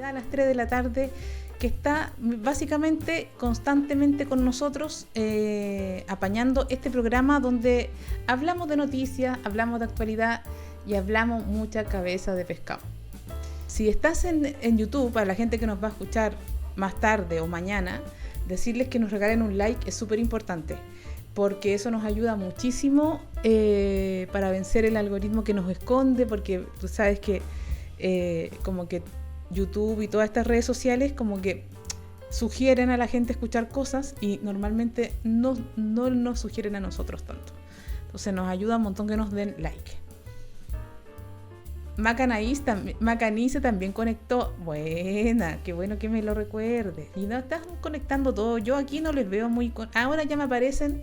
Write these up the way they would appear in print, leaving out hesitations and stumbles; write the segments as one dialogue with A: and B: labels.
A: comunidad a las 3 de la tarde que está básicamente constantemente con nosotros apañando este programa donde hablamos de noticias, hablamos de actualidad y hablamos mucha cabeza de pescado. Si estás en YouTube, para la gente que nos va a escuchar más tarde o mañana, decirles que nos regalen un like es súper importante, porque eso nos ayuda muchísimo para vencer el algoritmo que nos esconde, porque tú sabes que como que YouTube y todas estas redes sociales como que sugieren a la gente escuchar cosas y normalmente no nos sugieren a nosotros tanto. Entonces nos ayuda un montón que nos den like. Macanice también conectó. Buena, qué bueno que me lo recuerde. Y no estás conectando todo. Yo aquí no les veo muy... Ahora ya me aparecen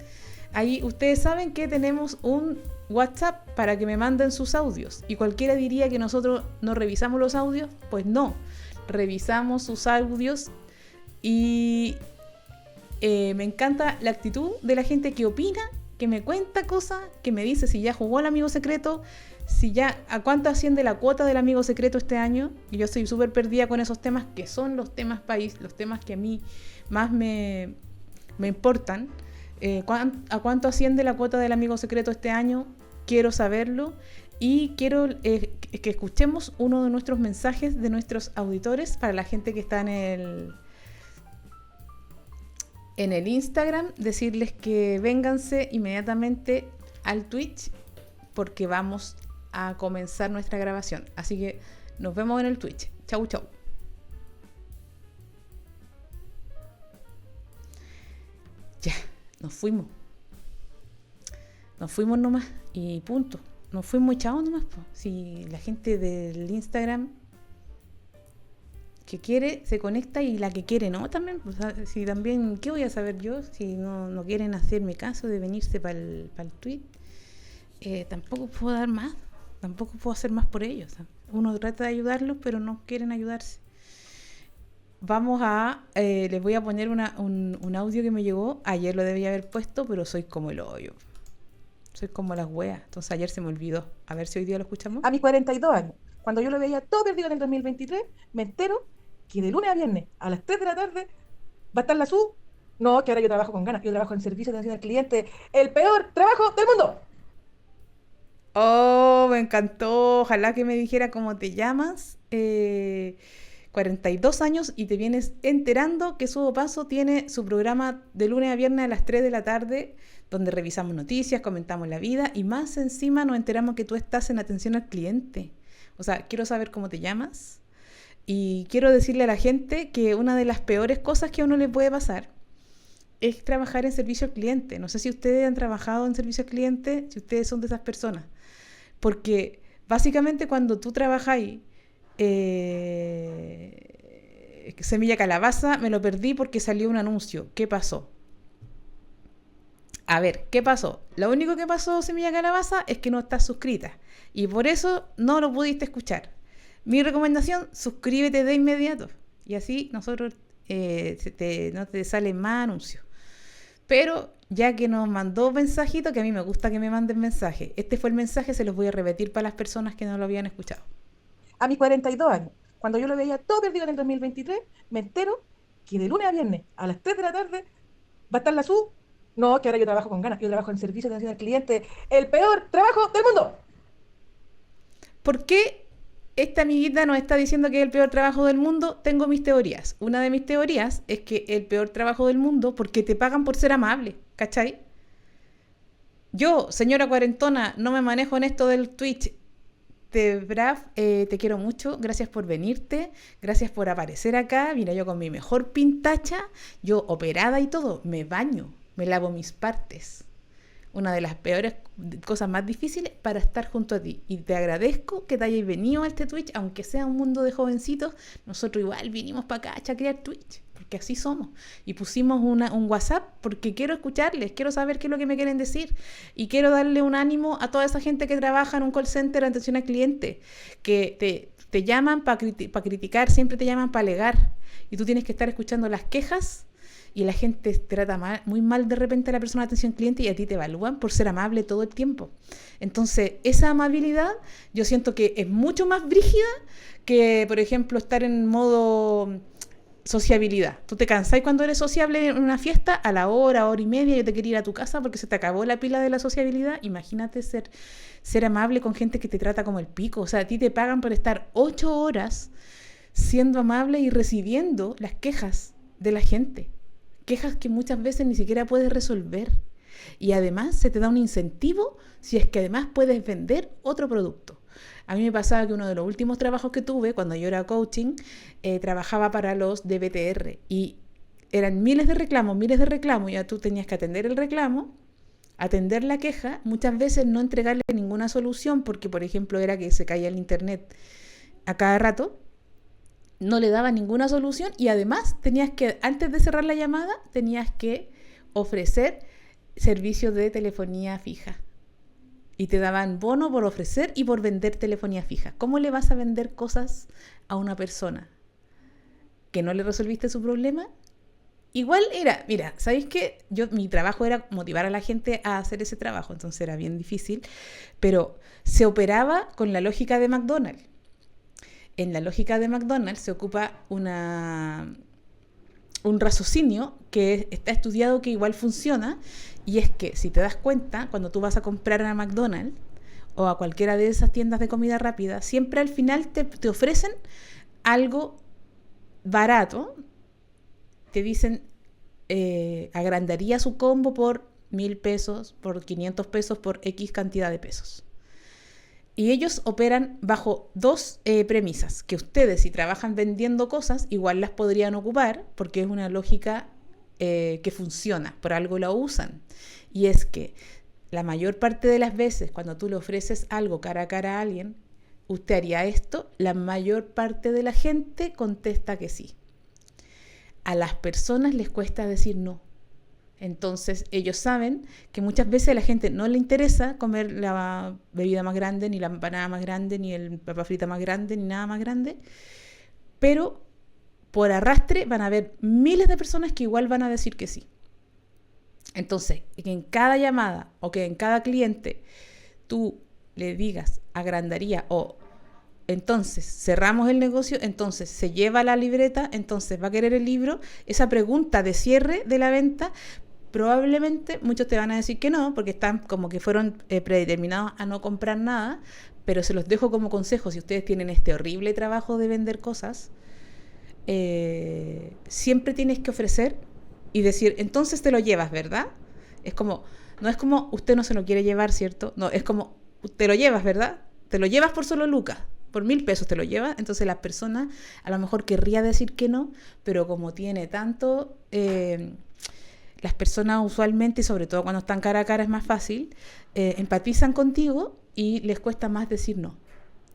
A: ahí. Ustedes saben que tenemos un WhatsApp para que me manden sus audios. Y cualquiera diría que nosotros no revisamos los audios. Pues no. Revisamos sus audios. Y me encanta la actitud de la gente que opina, que me cuenta cosas, que me dice si ya jugó al amigo secreto, si ya a cuánto asciende la cuota del amigo secreto este año. Y yo estoy súper perdida con esos temas que son los temas país, los temas que a mí más me importan. ¿A cuánto asciende la cuota del amigo secreto este año? Quiero saberlo y quiero que escuchemos uno de nuestros mensajes de nuestros auditores para la gente que está en el Instagram, decirles que vénganse inmediatamente al Twitch porque vamos a comenzar nuestra grabación. Así que nos vemos en el Twitch. Chau, chau. Ya, nos fuimos. Nos fuimos nomás y punto. Nos fuimos echados nomás. Si la gente del Instagram que quiere se conecta y la que quiere no también. O sea, si también, ¿qué voy a saber yo? Si no quieren hacerme caso de venirse para el tweet, tampoco puedo dar más. Tampoco puedo hacer más por ellos. Uno trata de ayudarlos, pero no quieren ayudarse. Les voy a poner un audio que me llegó. Ayer lo debía haber puesto, pero soy como el hoyo. Soy como las weas. Entonces ayer se me olvidó. A ver si hoy día lo escuchamos.
B: A mis 42 años, cuando yo lo veía todo perdido en el 2023, me entero que de lunes a viernes a las 3 de la tarde va a estar la SU. No, que ahora yo trabajo con ganas. Yo trabajo en servicio de atención al cliente. El peor trabajo del mundo.
A: Oh, me encantó. Ojalá que me dijera cómo te llamas. 42 años y te vienes enterando que Subo Paso tiene su programa de lunes a viernes a las 3 de la tarde, donde revisamos noticias, comentamos la vida y más encima nos enteramos que tú estás en atención al cliente. O sea, quiero saber cómo te llamas y quiero decirle a la gente que una de las peores cosas que a uno le puede pasar es trabajar en servicio al cliente. No sé si ustedes han trabajado en servicio al cliente, si ustedes son de esas personas. Porque básicamente cuando tú trabajas ahí, Semilla Calabaza, me lo perdí porque salió un anuncio. ¿Qué pasó? A ver, ¿qué pasó? Lo único que pasó, Semilla Calabaza, es que no estás suscrita. Y por eso no lo pudiste escuchar. Mi recomendación, suscríbete de inmediato. Y así nosotros no te salen más anuncios. Pero ya que nos mandó mensajito, que a mí me gusta que me manden mensajes. Este fue el mensaje, se los voy a repetir para las personas que no lo habían escuchado.
B: A mis 42 años, cuando yo lo veía todo perdido en el 2023, me entero que de lunes a viernes a las 3 de la tarde va a estar la SU. No, que ahora yo trabajo con ganas. Yo trabajo en servicio de atención al cliente. El peor trabajo del mundo.
A: ¿Por qué esta amiguita nos está diciendo que es el peor trabajo del mundo? Tengo mis teorías. Una de mis teorías es que el peor trabajo del mundo porque te pagan por ser amable, ¿cachai? Yo, señora cuarentona, no me manejo en esto del Twitch. Te quiero mucho, gracias por venirte, gracias por aparecer acá. Mira, yo con mi mejor pintacha, yo operada y todo, me baño, me lavo mis partes. Una de las peores cosas más difíciles para estar junto a ti. Y te agradezco que te hayas venido a este Twitch, aunque sea un mundo de jovencitos, nosotros igual vinimos para acá a chacrear Twitch, porque así somos. Y pusimos un WhatsApp porque quiero escucharles, quiero saber qué es lo que me quieren decir. Y quiero darle un ánimo a toda esa gente que trabaja en un call center de atención al cliente, que te llaman para criticar, siempre te llaman para alegar. Y tú tienes que estar escuchando las quejas y la gente trata muy mal de repente a la persona de atención cliente y a ti te evalúan por ser amable todo el tiempo. Entonces, esa amabilidad yo siento que es mucho más brígida que, por ejemplo, estar en modo sociabilidad. Tú te cansás cuando eres sociable en una fiesta, a la hora y media, yo te quería ir a tu casa porque se te acabó la pila de la sociabilidad. Imagínate ser amable con gente que te trata como el pico. O sea, a ti te pagan por estar 8 horas siendo amable y recibiendo las quejas de la gente. Quejas que muchas veces ni siquiera puedes resolver. Y además se te da un incentivo si es que además puedes vender otro producto. A mí me pasaba que uno de los últimos trabajos que tuve, cuando yo era coaching, trabajaba para los de BTR y eran miles de reclamos, ya tú tenías que atender el reclamo, atender la queja, muchas veces no entregarle ninguna solución porque, por ejemplo, era que se caía el internet a cada rato, no le daba ninguna solución y además tenías que, antes de cerrar la llamada, tenías que ofrecer servicios de telefonía fija. Y te daban bono por ofrecer y por vender telefonía fija. ¿Cómo le vas a vender cosas a una persona que no le resolviste su problema? Igual era, mira, ¿sabéis qué? Mi trabajo era motivar a la gente a hacer ese trabajo, entonces era bien difícil, pero se operaba con la lógica de McDonald's. En la lógica de McDonald's se ocupa un raciocinio que está estudiado que igual funciona, y es que si te das cuenta, cuando tú vas a comprar a McDonald's o a cualquiera de esas tiendas de comida rápida, siempre al final te ofrecen algo barato, te dicen agrandaría su combo por 1,000 pesos, por 500 pesos, por X cantidad de pesos. Y ellos operan bajo dos premisas, que ustedes si trabajan vendiendo cosas, igual las podrían ocupar, porque es una lógica que funciona, por algo la usan. Y es que la mayor parte de las veces, cuando tú le ofreces algo cara a cara a alguien, ¿usted haría esto? La mayor parte de la gente contesta que sí. A las personas les cuesta decir no. Entonces ellos saben que muchas veces a la gente no le interesa comer la bebida más grande, ni la empanada más grande, ni el papa frita más grande, ni nada más grande, pero por arrastre van a haber miles de personas que igual van a decir que sí. Entonces, que en cada llamada o que en cada cliente tú le digas agrandaría o entonces cerramos el negocio, entonces se lleva la libreta, entonces va a querer el libro, esa pregunta de cierre de la venta, probablemente muchos te van a decir que no, porque están como que fueron predeterminados a no comprar nada, pero se los dejo como consejo, si ustedes tienen este horrible trabajo de vender cosas, siempre tienes que ofrecer y decir, entonces te lo llevas, ¿verdad? Es como, no es como usted no se lo quiere llevar, ¿cierto? No, es como, te lo llevas, ¿verdad? Te lo llevas por solo lucas. Por 1,000 pesos te lo llevas, entonces la persona a lo mejor querría decir que no, pero como tiene tanto, las personas usualmente, y sobre todo cuando están cara a cara es más fácil, empatizan contigo y les cuesta más decir no.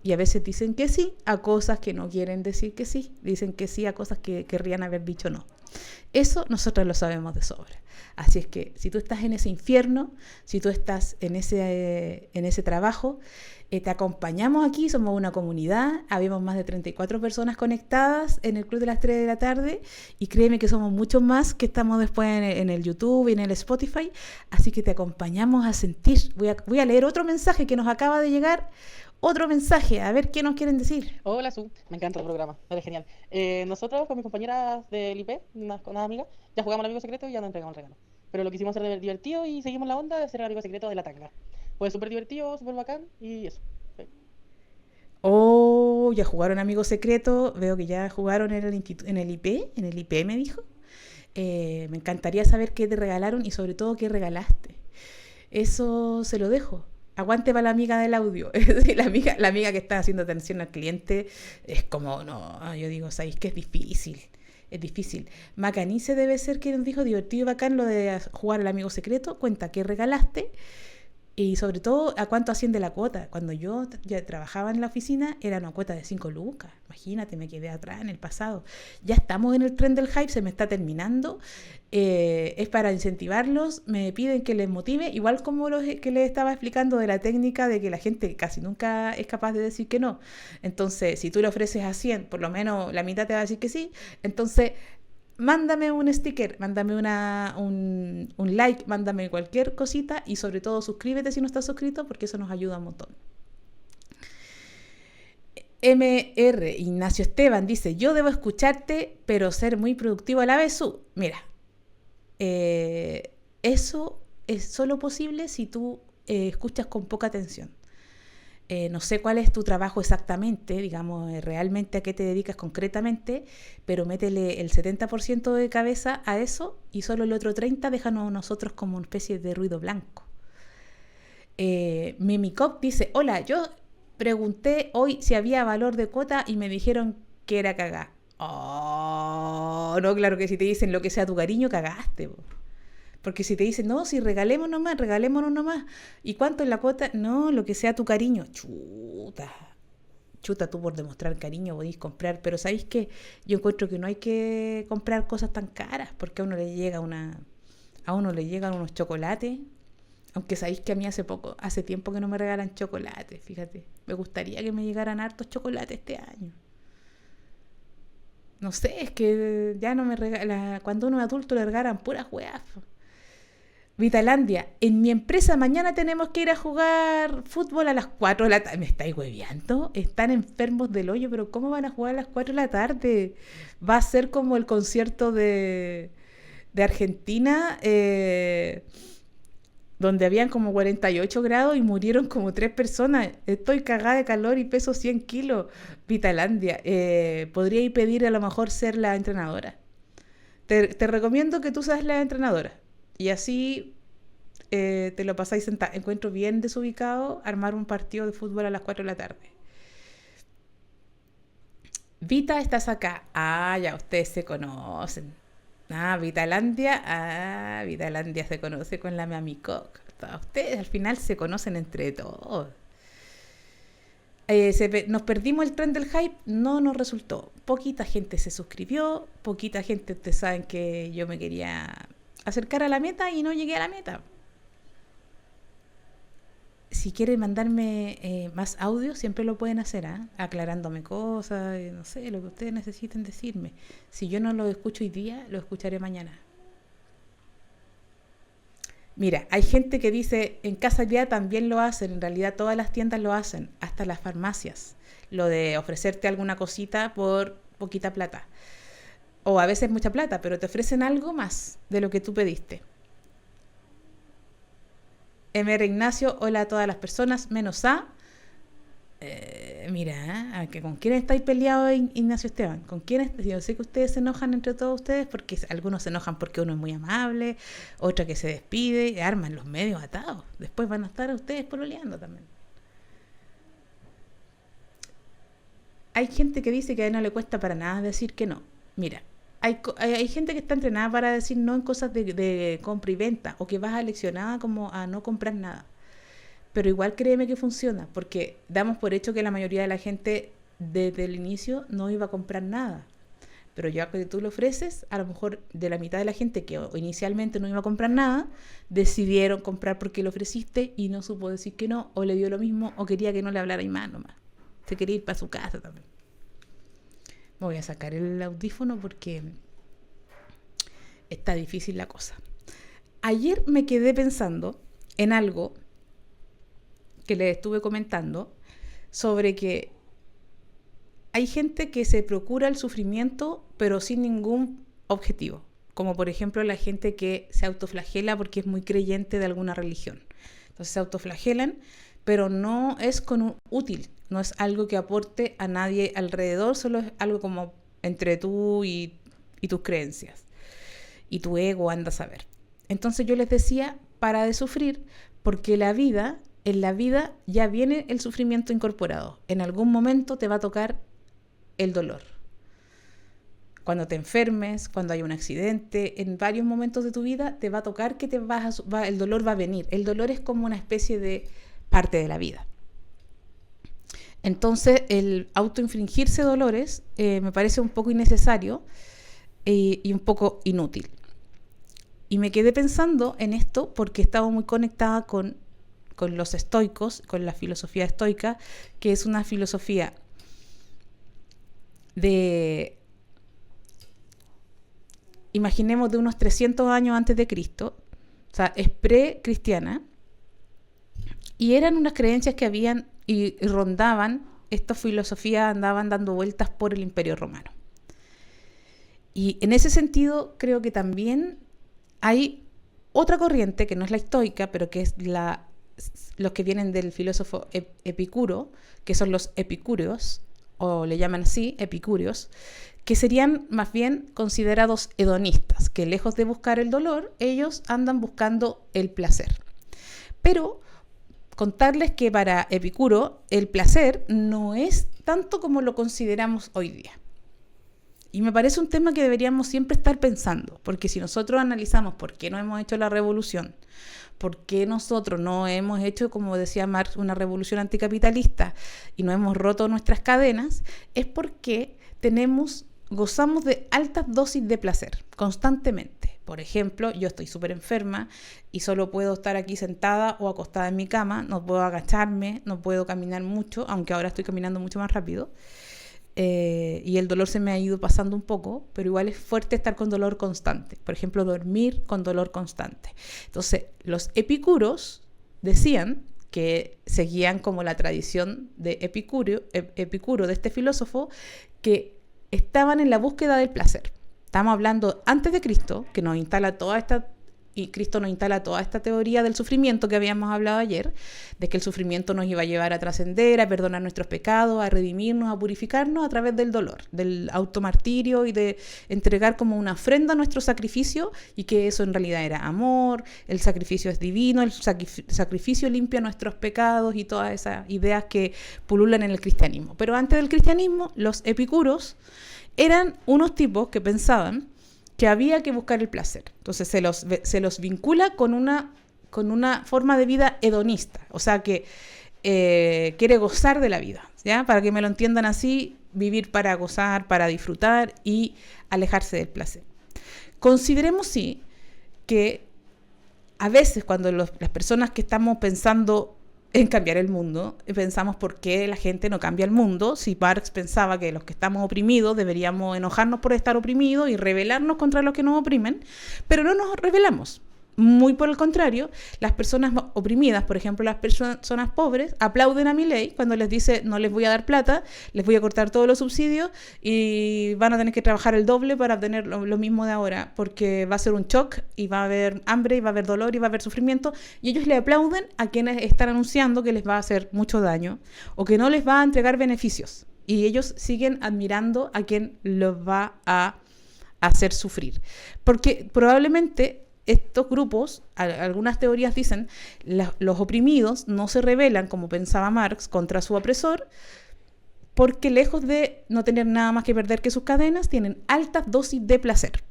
A: Y a veces dicen que sí a cosas que no quieren decir que sí, dicen que sí a cosas que querrían haber dicho no. Eso nosotros lo sabemos de sobra. Así es que si tú estás en ese infierno, si tú estás en ese trabajo, te acompañamos aquí, somos una comunidad, habemos más de 34 personas conectadas en el Club de las 3 de la tarde y créeme que somos muchos más que estamos después en el YouTube y en el Spotify, así que te acompañamos a sentir. Voy a leer otro mensaje que nos acaba de llegar, otro mensaje, a ver qué nos quieren decir.
C: Hola, Su, me encanta el programa, eres genial. Nosotros con mis compañeras del IP, unas amigas, ya jugamos al amigo secreto y ya nos entregamos el regalo. Pero lo quisimos hacer divertido y seguimos la onda de hacer el amigo secreto de la tanga. Pues súper divertido, súper bacán y eso. Sí.
A: Oh, ya jugaron Amigo Secreto, veo que ya jugaron en el IP me dijo. Me encantaría saber qué te regalaron y sobre todo qué regalaste. Eso se lo dejo. Aguante para la amiga del audio. la amiga que está haciendo atención al cliente es como, no, yo digo, ¿sabéis que es difícil? Es difícil. Macanice debe ser quien dijo divertido y bacán lo de jugar al Amigo Secreto. Cuenta qué regalaste. Y sobre todo, ¿a cuánto asciende la cuota? Cuando yo ya trabajaba en la oficina, era una cuota de 5 lucas. Imagínate, me quedé atrás en el pasado. Ya estamos en el tren del hype, se me está terminando. Es para incentivarlos, me piden que les motive, igual como que les estaba explicando de la técnica de que la gente casi nunca es capaz de decir que no. Entonces, si tú le ofreces a 100, por lo menos la mitad te va a decir que sí. Entonces, mándame un sticker, mándame un like, mándame cualquier cosita y sobre todo suscríbete si no estás suscrito porque eso nos ayuda un montón. MR Ignacio Esteban dice, yo debo escucharte pero ser muy productivo a la vez. Mira, eso es solo posible si tú escuchas con poca atención. No sé cuál es tu trabajo exactamente, digamos, realmente a qué te dedicas concretamente, pero métele el 70% de cabeza a eso y solo el otro 30% déjanos a nosotros como una especie de ruido blanco. Mimicop dice, hola, yo pregunté hoy si había valor de cuota y me dijeron que era cagá. Oh, no, claro que si te dicen lo que sea tu cariño, cagaste, po. Porque si te dicen, no, si regalémonos nomás. ¿Y cuánto es la cuota? No, lo que sea tu cariño. Chuta, tú por demostrar cariño podéis comprar. Pero ¿sabéis qué? Yo encuentro que no hay que comprar cosas tan caras porque a uno le llegan unos chocolates. Aunque sabéis que a mí hace tiempo que no me regalan chocolates, fíjate. Me gustaría que me llegaran hartos chocolates este año. No sé, es que ya no me regala. Cuando uno es adulto le regalan puras weas. Vitalandia, en mi empresa mañana tenemos que ir a jugar fútbol a las 4 de la tarde. ¿Me estáis hueveando? Están enfermos del hoyo, pero ¿cómo van a jugar a las 4 de la tarde? Va a ser como el concierto de Argentina, donde habían como 48 grados y murieron como 3 personas. Estoy cagada de calor y peso 100 kilos. Vitalandia, podríais pedir a lo mejor ser la entrenadora. Te recomiendo que tú seas la entrenadora. Y así te lo pasáis sentada. Encuentro bien desubicado armar un partido de fútbol a las 4 de la tarde. Vita, estás acá. Ah, ya, ustedes se conocen. Vitalandia se conoce con la Mami Coc. Ustedes al final se conocen entre todos. Nos perdimos el tren del hype, no nos resultó. Poquita gente se suscribió, poquita gente, ustedes saben que yo me quería acercar a la meta y no llegué a la meta. Si quieren mandarme más audio, siempre lo pueden hacer, aclarándome cosas, no sé, lo que ustedes necesiten decirme. Si yo no lo escucho hoy día, lo escucharé mañana. Mira, hay gente que dice, en Casa ya también lo hacen, en realidad todas las tiendas lo hacen, hasta las farmacias. Lo de ofrecerte alguna cosita por poquita plata. O a veces mucha plata, pero te ofrecen algo más de lo que tú pediste. MR Ignacio, hola a todas las personas, menos a... ¿con quién estáis peleados, Ignacio Esteban? ¿Con quién? Yo sé que ustedes se enojan entre todos ustedes, porque algunos se enojan porque uno es muy amable, otra que se despide, y arman los medios atados. Después van a estar ustedes pololeando también. Hay gente que dice que a él no le cuesta para nada decir que no. Mira, hay gente que está entrenada para decir no en cosas de compra y venta, o que vas aleccionada como a no comprar nada. Pero igual créeme que funciona, porque damos por hecho que la mayoría de la gente desde el inicio no iba a comprar nada. Pero ya que tú lo ofreces, a lo mejor de la mitad de la gente que inicialmente no iba a comprar nada, decidieron comprar porque lo ofreciste y no supo decir que no, o le dio lo mismo, o quería que no le hablara más nomás. Se quería ir para su casa también. Me voy a sacar el audífono porque está difícil la cosa. Ayer me quedé pensando en algo que les estuve comentando sobre que hay gente que se procura el sufrimiento pero sin ningún objetivo, como por ejemplo la gente que se autoflagela porque es muy creyente de alguna religión. Entonces se autoflagelan, pero no es con un útil, no es algo que aporte a nadie alrededor, solo es algo como entre tú y tus creencias y tu ego, anda a saber. Entonces yo les decía, para de sufrir, porque en la vida ya viene el sufrimiento incorporado. En algún momento te va a tocar el dolor. Cuando te enfermes, cuando hay un accidente, en varios momentos de tu vida te va a tocar que el dolor va a venir. El dolor es como una especie de parte de la vida. Entonces, el autoinfligirse dolores me parece un poco innecesario y un poco inútil. Y me quedé pensando en esto porque estaba muy conectada con los estoicos, con la filosofía estoica, que es una filosofía de imaginemos de unos 300 años antes de Cristo, o sea, es pre-cristiana, y eran unas creencias que habían y rondaban, estas filosofías andaban dando vueltas por el Imperio Romano. Y en ese sentido creo que también hay otra corriente, que no es la estoica, pero que es los que vienen del filósofo Epicuro, que son los epicúreos, o le llaman así, epicúreos, que serían más bien considerados hedonistas, que lejos de buscar el dolor, ellos andan buscando el placer. Pero contarles que para Epicuro el placer no es tanto como lo consideramos hoy día. Y me parece un tema que deberíamos siempre estar pensando, porque si nosotros analizamos por qué no hemos hecho la revolución, por qué nosotros no hemos hecho, como decía Marx, una revolución anticapitalista y no hemos roto nuestras cadenas, es porque gozamos de altas dosis de placer constantemente. Por ejemplo, yo estoy súper enferma y solo puedo estar aquí sentada o acostada en mi cama, no puedo agacharme, no puedo caminar mucho, aunque ahora estoy caminando mucho más rápido. Y el dolor se me ha ido pasando un poco, pero igual es fuerte estar con dolor constante. Por ejemplo, dormir con dolor constante. Entonces, los epicuros decían que seguían como la tradición de Epicuro, de este filósofo, que estaban en la búsqueda del placer. Estamos hablando antes de Cristo, que nos instala Cristo nos instala toda esta teoría del sufrimiento que habíamos hablado ayer, de que el sufrimiento nos iba a llevar a trascender, a perdonar nuestros pecados, a redimirnos, a purificarnos a través del dolor, del automartirio y de entregar como una ofrenda a nuestro sacrificio, y que eso en realidad era amor, el sacrificio es divino, el sacrificio limpia nuestros pecados y todas esas ideas que pululan en el cristianismo. Pero antes del cristianismo, los epicuros eran unos tipos que pensaban que había que buscar el placer. Entonces se los vincula con una forma de vida hedonista, o sea que quiere gozar de la vida, ¿ya? Para que me lo entiendan así, vivir para gozar, para disfrutar y alejarse del placer. Consideremos sí que a veces cuando las personas que estamos pensando en cambiar el mundo, pensamos por qué la gente no cambia el mundo. Si Marx pensaba que los que estamos oprimidos deberíamos enojarnos por estar oprimidos y rebelarnos contra los que nos oprimen, pero no nos rebelamos. Muy por el contrario, las personas oprimidas, por ejemplo las personas pobres, aplauden a Milei cuando les dice no les voy a dar plata, les voy a cortar todos los subsidios y van a tener que trabajar el doble para obtener lo mismo de ahora, porque va a ser un shock y va a haber hambre y va a haber dolor y va a haber sufrimiento, y ellos le aplauden a quienes están anunciando que les va a hacer mucho daño o que no les va a entregar beneficios, y ellos siguen admirando a quien los va a hacer sufrir, porque probablemente estos grupos, algunas teorías dicen, los oprimidos no se rebelan, como pensaba Marx, contra su opresor, porque lejos de no tener nada más que perder que sus cadenas, tienen altas dosis de placer.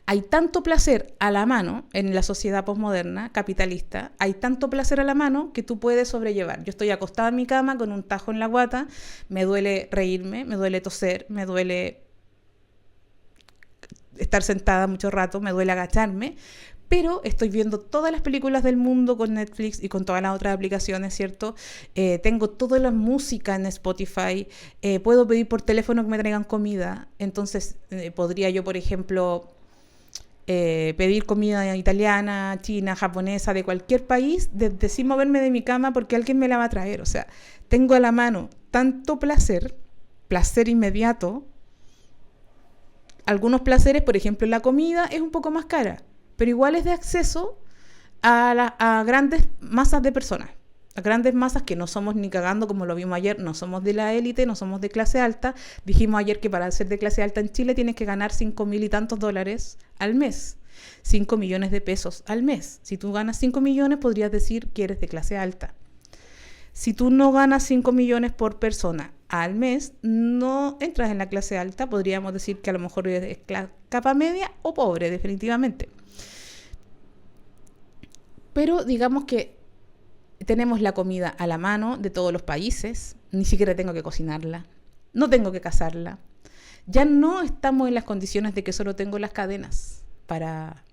A: Hay tanto placer a la mano en la sociedad posmoderna, capitalista, hay tanto placer a la mano que tú puedes sobrellevar. Yo estoy acostada en mi cama con un tajo en la guata, me duele reírme, me duele toser, me duele estar sentada mucho rato, me duele agacharme, pero estoy viendo todas las películas del mundo con Netflix y con todas las otras aplicaciones, ¿cierto? Tengo toda la música en Spotify, puedo pedir por teléfono que me traigan comida, entonces podría yo, por ejemplo, pedir comida italiana, china, japonesa, de cualquier país, sin moverme de mi cama porque alguien me la va a traer. O sea, tengo a la mano tanto placer inmediato. Algunos placeres, por ejemplo, la comida es un poco más cara, pero igual es de acceso a grandes masas de personas, a grandes masas que no somos ni cagando, como lo vimos ayer, no somos de la élite, no somos de clase alta. Dijimos ayer que para ser de clase alta en Chile tienes que ganar 5.000 y tantos dólares al mes, 5 millones de pesos al mes. Si tú ganas 5 millones, podrías decir que eres de clase alta. Si tú no ganas 5 millones por persona al mes, no entras en la clase alta, podríamos decir que a lo mejor eres capa media o pobre, definitivamente. Pero digamos que tenemos la comida a la mano de todos los países, ni siquiera tengo que cocinarla, no tengo que cazarla. Ya no estamos en las condiciones de que solo tengo las cadenas para...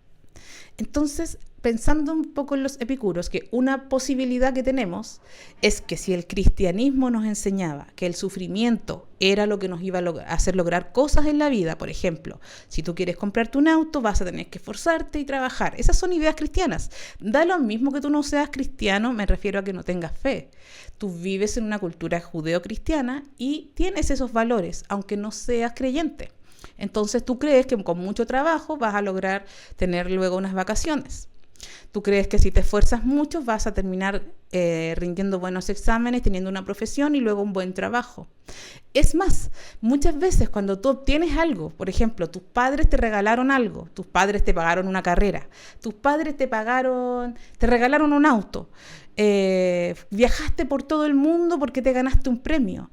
A: Entonces, pensando un poco en los epicuros, que una posibilidad que tenemos es que si el cristianismo nos enseñaba que el sufrimiento era lo que nos iba a hacer lograr cosas en la vida, por ejemplo, si tú quieres comprarte un auto, vas a tener que esforzarte y trabajar. Esas son ideas cristianas. Da lo mismo que tú no seas cristiano, me refiero a que no tengas fe. Tú vives en una cultura judeo-cristiana y tienes esos valores, aunque no seas creyente. Entonces tú crees que con mucho trabajo vas a lograr tener luego unas vacaciones. Tú crees que si te esfuerzas mucho vas a terminar rindiendo buenos exámenes, teniendo una profesión y luego un buen trabajo. Es más, muchas veces cuando tú obtienes algo, por ejemplo, tus padres te regalaron algo, tus padres te pagaron una carrera, tus padres te regalaron un auto, viajaste por todo el mundo porque te ganaste un premio,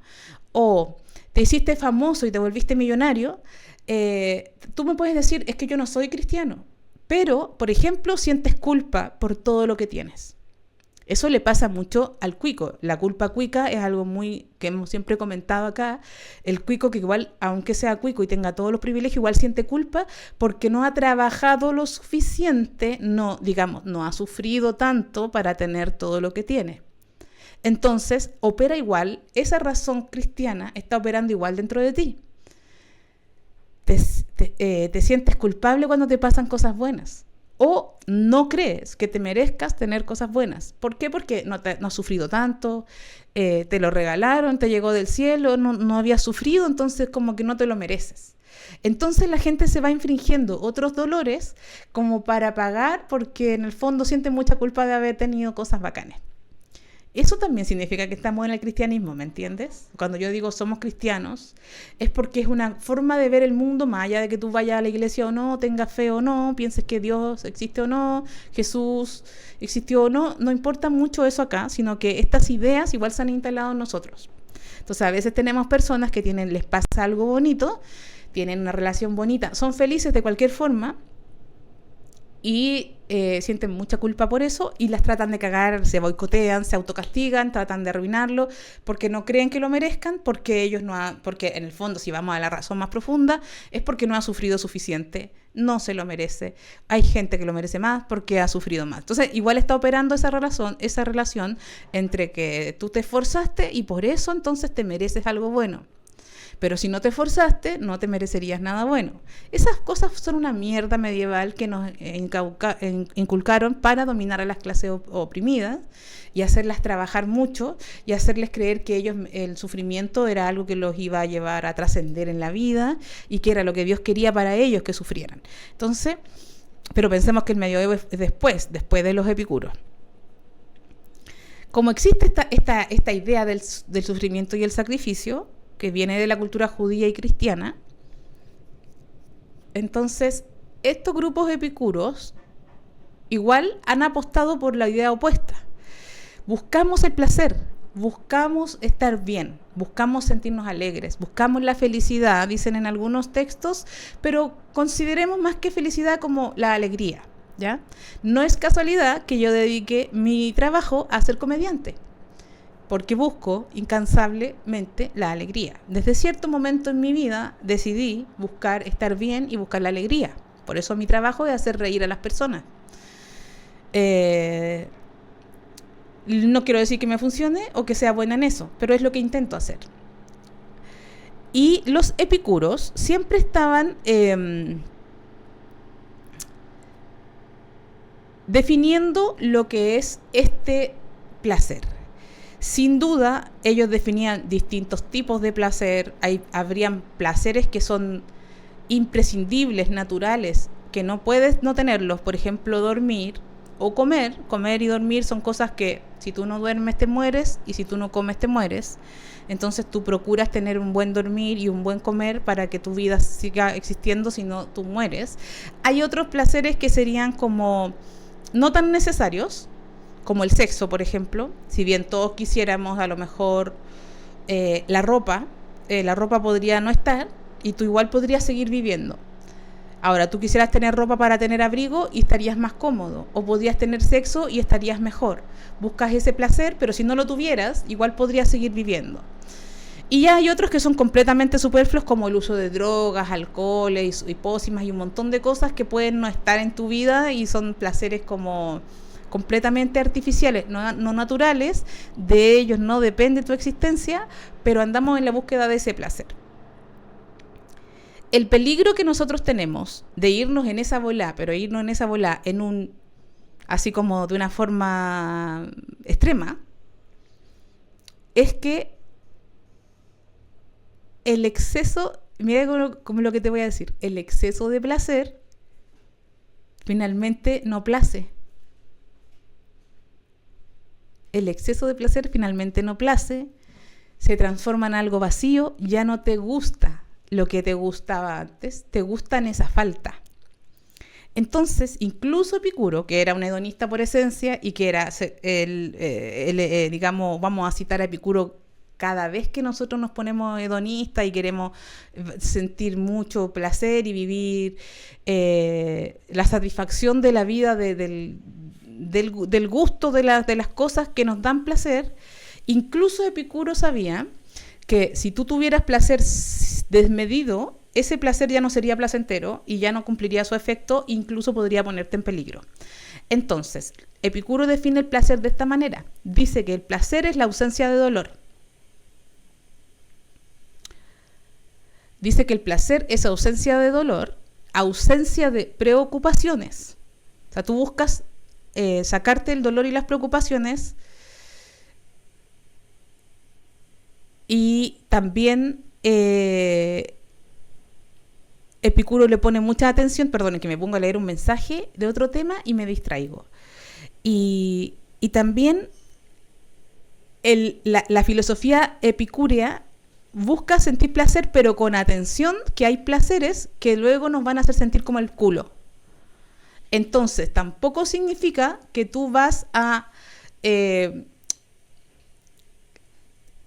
A: o te hiciste famoso y te volviste millonario, tú me puedes decir, es que yo no soy cristiano, pero, por ejemplo, sientes culpa por todo lo que tienes. Eso le pasa mucho al cuico. La culpa cuica es algo muy que hemos siempre comentado acá. El cuico que igual, aunque sea cuico y tenga todos los privilegios, igual siente culpa porque no ha trabajado lo suficiente, no ha sufrido tanto para tener todo lo que tiene. Entonces, opera igual, esa razón cristiana está operando igual dentro de ti. Te sientes culpable cuando te pasan cosas buenas. O no crees que te merezcas tener cosas buenas. ¿Por qué? Porque no has sufrido tanto, te lo regalaron, te llegó del cielo, no habías sufrido, entonces como que no te lo mereces. Entonces la gente se va infringiendo otros dolores como para pagar porque en el fondo siente mucha culpa de haber tenido cosas bacanas. Eso también significa que estamos en el cristianismo, ¿me entiendes? Cuando yo digo somos cristianos, es porque es una forma de ver el mundo más allá de que tú vayas a la iglesia o no, tengas fe o no, pienses que Dios existe o no, Jesús existió o no, no importa mucho eso acá, sino que estas ideas igual se han instalado en nosotros. Entonces a veces tenemos personas que les pasa algo bonito, tienen una relación bonita, son felices de cualquier forma, y sienten mucha culpa por eso y las tratan de cagar, se boicotean, se autocastigan, tratan de arruinarlo porque no creen que lo merezcan, porque porque en el fondo, si vamos a la razón más profunda, es porque no ha sufrido suficiente, no se lo merece. Hay gente que lo merece más porque ha sufrido más. Entonces, igual está operando esa relación entre que tú te esforzaste y por eso entonces te mereces algo bueno. Pero si no te esforzaste, no te merecerías nada bueno. Esas cosas son una mierda medieval que nos inculcaron para dominar a las clases oprimidas y hacerlas trabajar mucho y hacerles creer que el sufrimiento era algo que los iba a llevar a trascender en la vida y que era lo que Dios quería para ellos que sufrieran. Entonces, pero pensemos que el medioevo es después de los epicuros. Como existe esta idea del sufrimiento y el sacrificio, que viene de la cultura judía y cristiana, entonces estos grupos epicuros igual han apostado por la idea opuesta. Buscamos el placer, buscamos estar bien, buscamos sentirnos alegres, buscamos la felicidad, dicen en algunos textos, pero consideremos más que felicidad como la alegría, ¿ya? No es casualidad que yo dedique mi trabajo a ser comediante, porque busco incansablemente la alegría. Desde cierto momento en mi vida decidí buscar estar bien y buscar la alegría. Por eso mi trabajo es hacer reír a las personas. No quiero decir que me funcione o que sea buena en eso, pero es lo que intento hacer. Y los epicuros siempre estaban definiendo lo que es este placer. Sin duda, ellos definían distintos tipos de placer. Habrían placeres que son imprescindibles, naturales, que no puedes no tenerlos. Por ejemplo, dormir o comer. Comer y dormir son cosas que si tú no duermes te mueres y si tú no comes te mueres. Entonces tú procuras tener un buen dormir y un buen comer para que tu vida siga existiendo, si no tú mueres. Hay otros placeres que serían como no tan necesarios, como el sexo, por ejemplo. Si bien todos quisiéramos a lo mejor la ropa podría no estar y tú igual podrías seguir viviendo. Ahora, tú quisieras tener ropa para tener abrigo y estarías más cómodo, o podrías tener sexo y estarías mejor. Buscas ese placer, pero si no lo tuvieras, igual podrías seguir viviendo. Y hay otros que son completamente superfluos, como el uso de drogas, alcoholes y pócimas y un montón de cosas que pueden no estar en tu vida y son placeres como completamente artificiales, no naturales. De ellos no depende tu existencia, pero andamos en la búsqueda de ese placer. El peligro que nosotros tenemos de irnos en esa bola, pero irnos en esa bola así como de una forma extrema, es que el exceso, mira como lo que te voy a decir, el exceso de placer finalmente no place. El exceso de placer finalmente no place, se transforma en algo vacío, ya no te gusta lo que te gustaba antes, te gusta en esa falta. Entonces, incluso Epicuro, que era un hedonista por esencia y que era, digamos, vamos a citar a Epicuro cada vez que nosotros nos ponemos hedonistas y queremos sentir mucho placer y vivir la satisfacción de la vida, del gusto de las cosas que nos dan placer, incluso Epicuro sabía que si tú tuvieras placer desmedido, ese placer ya no sería placentero y ya no cumpliría su efecto, incluso podría ponerte en peligro. Entonces, Epicuro define el placer de esta manera. Dice que el placer es la ausencia de dolor. Dice que el placer es ausencia de dolor, ausencia de preocupaciones. O sea, tú buscas sacarte el dolor y las preocupaciones, y también Epicuro le pone mucha atención, perdonen que me pongo a leer un mensaje de otro tema y me distraigo. Y también la filosofía epicúrea busca sentir placer, pero con atención que hay placeres que luego nos van a hacer sentir como el culo. Entonces, tampoco significa que tú vas a...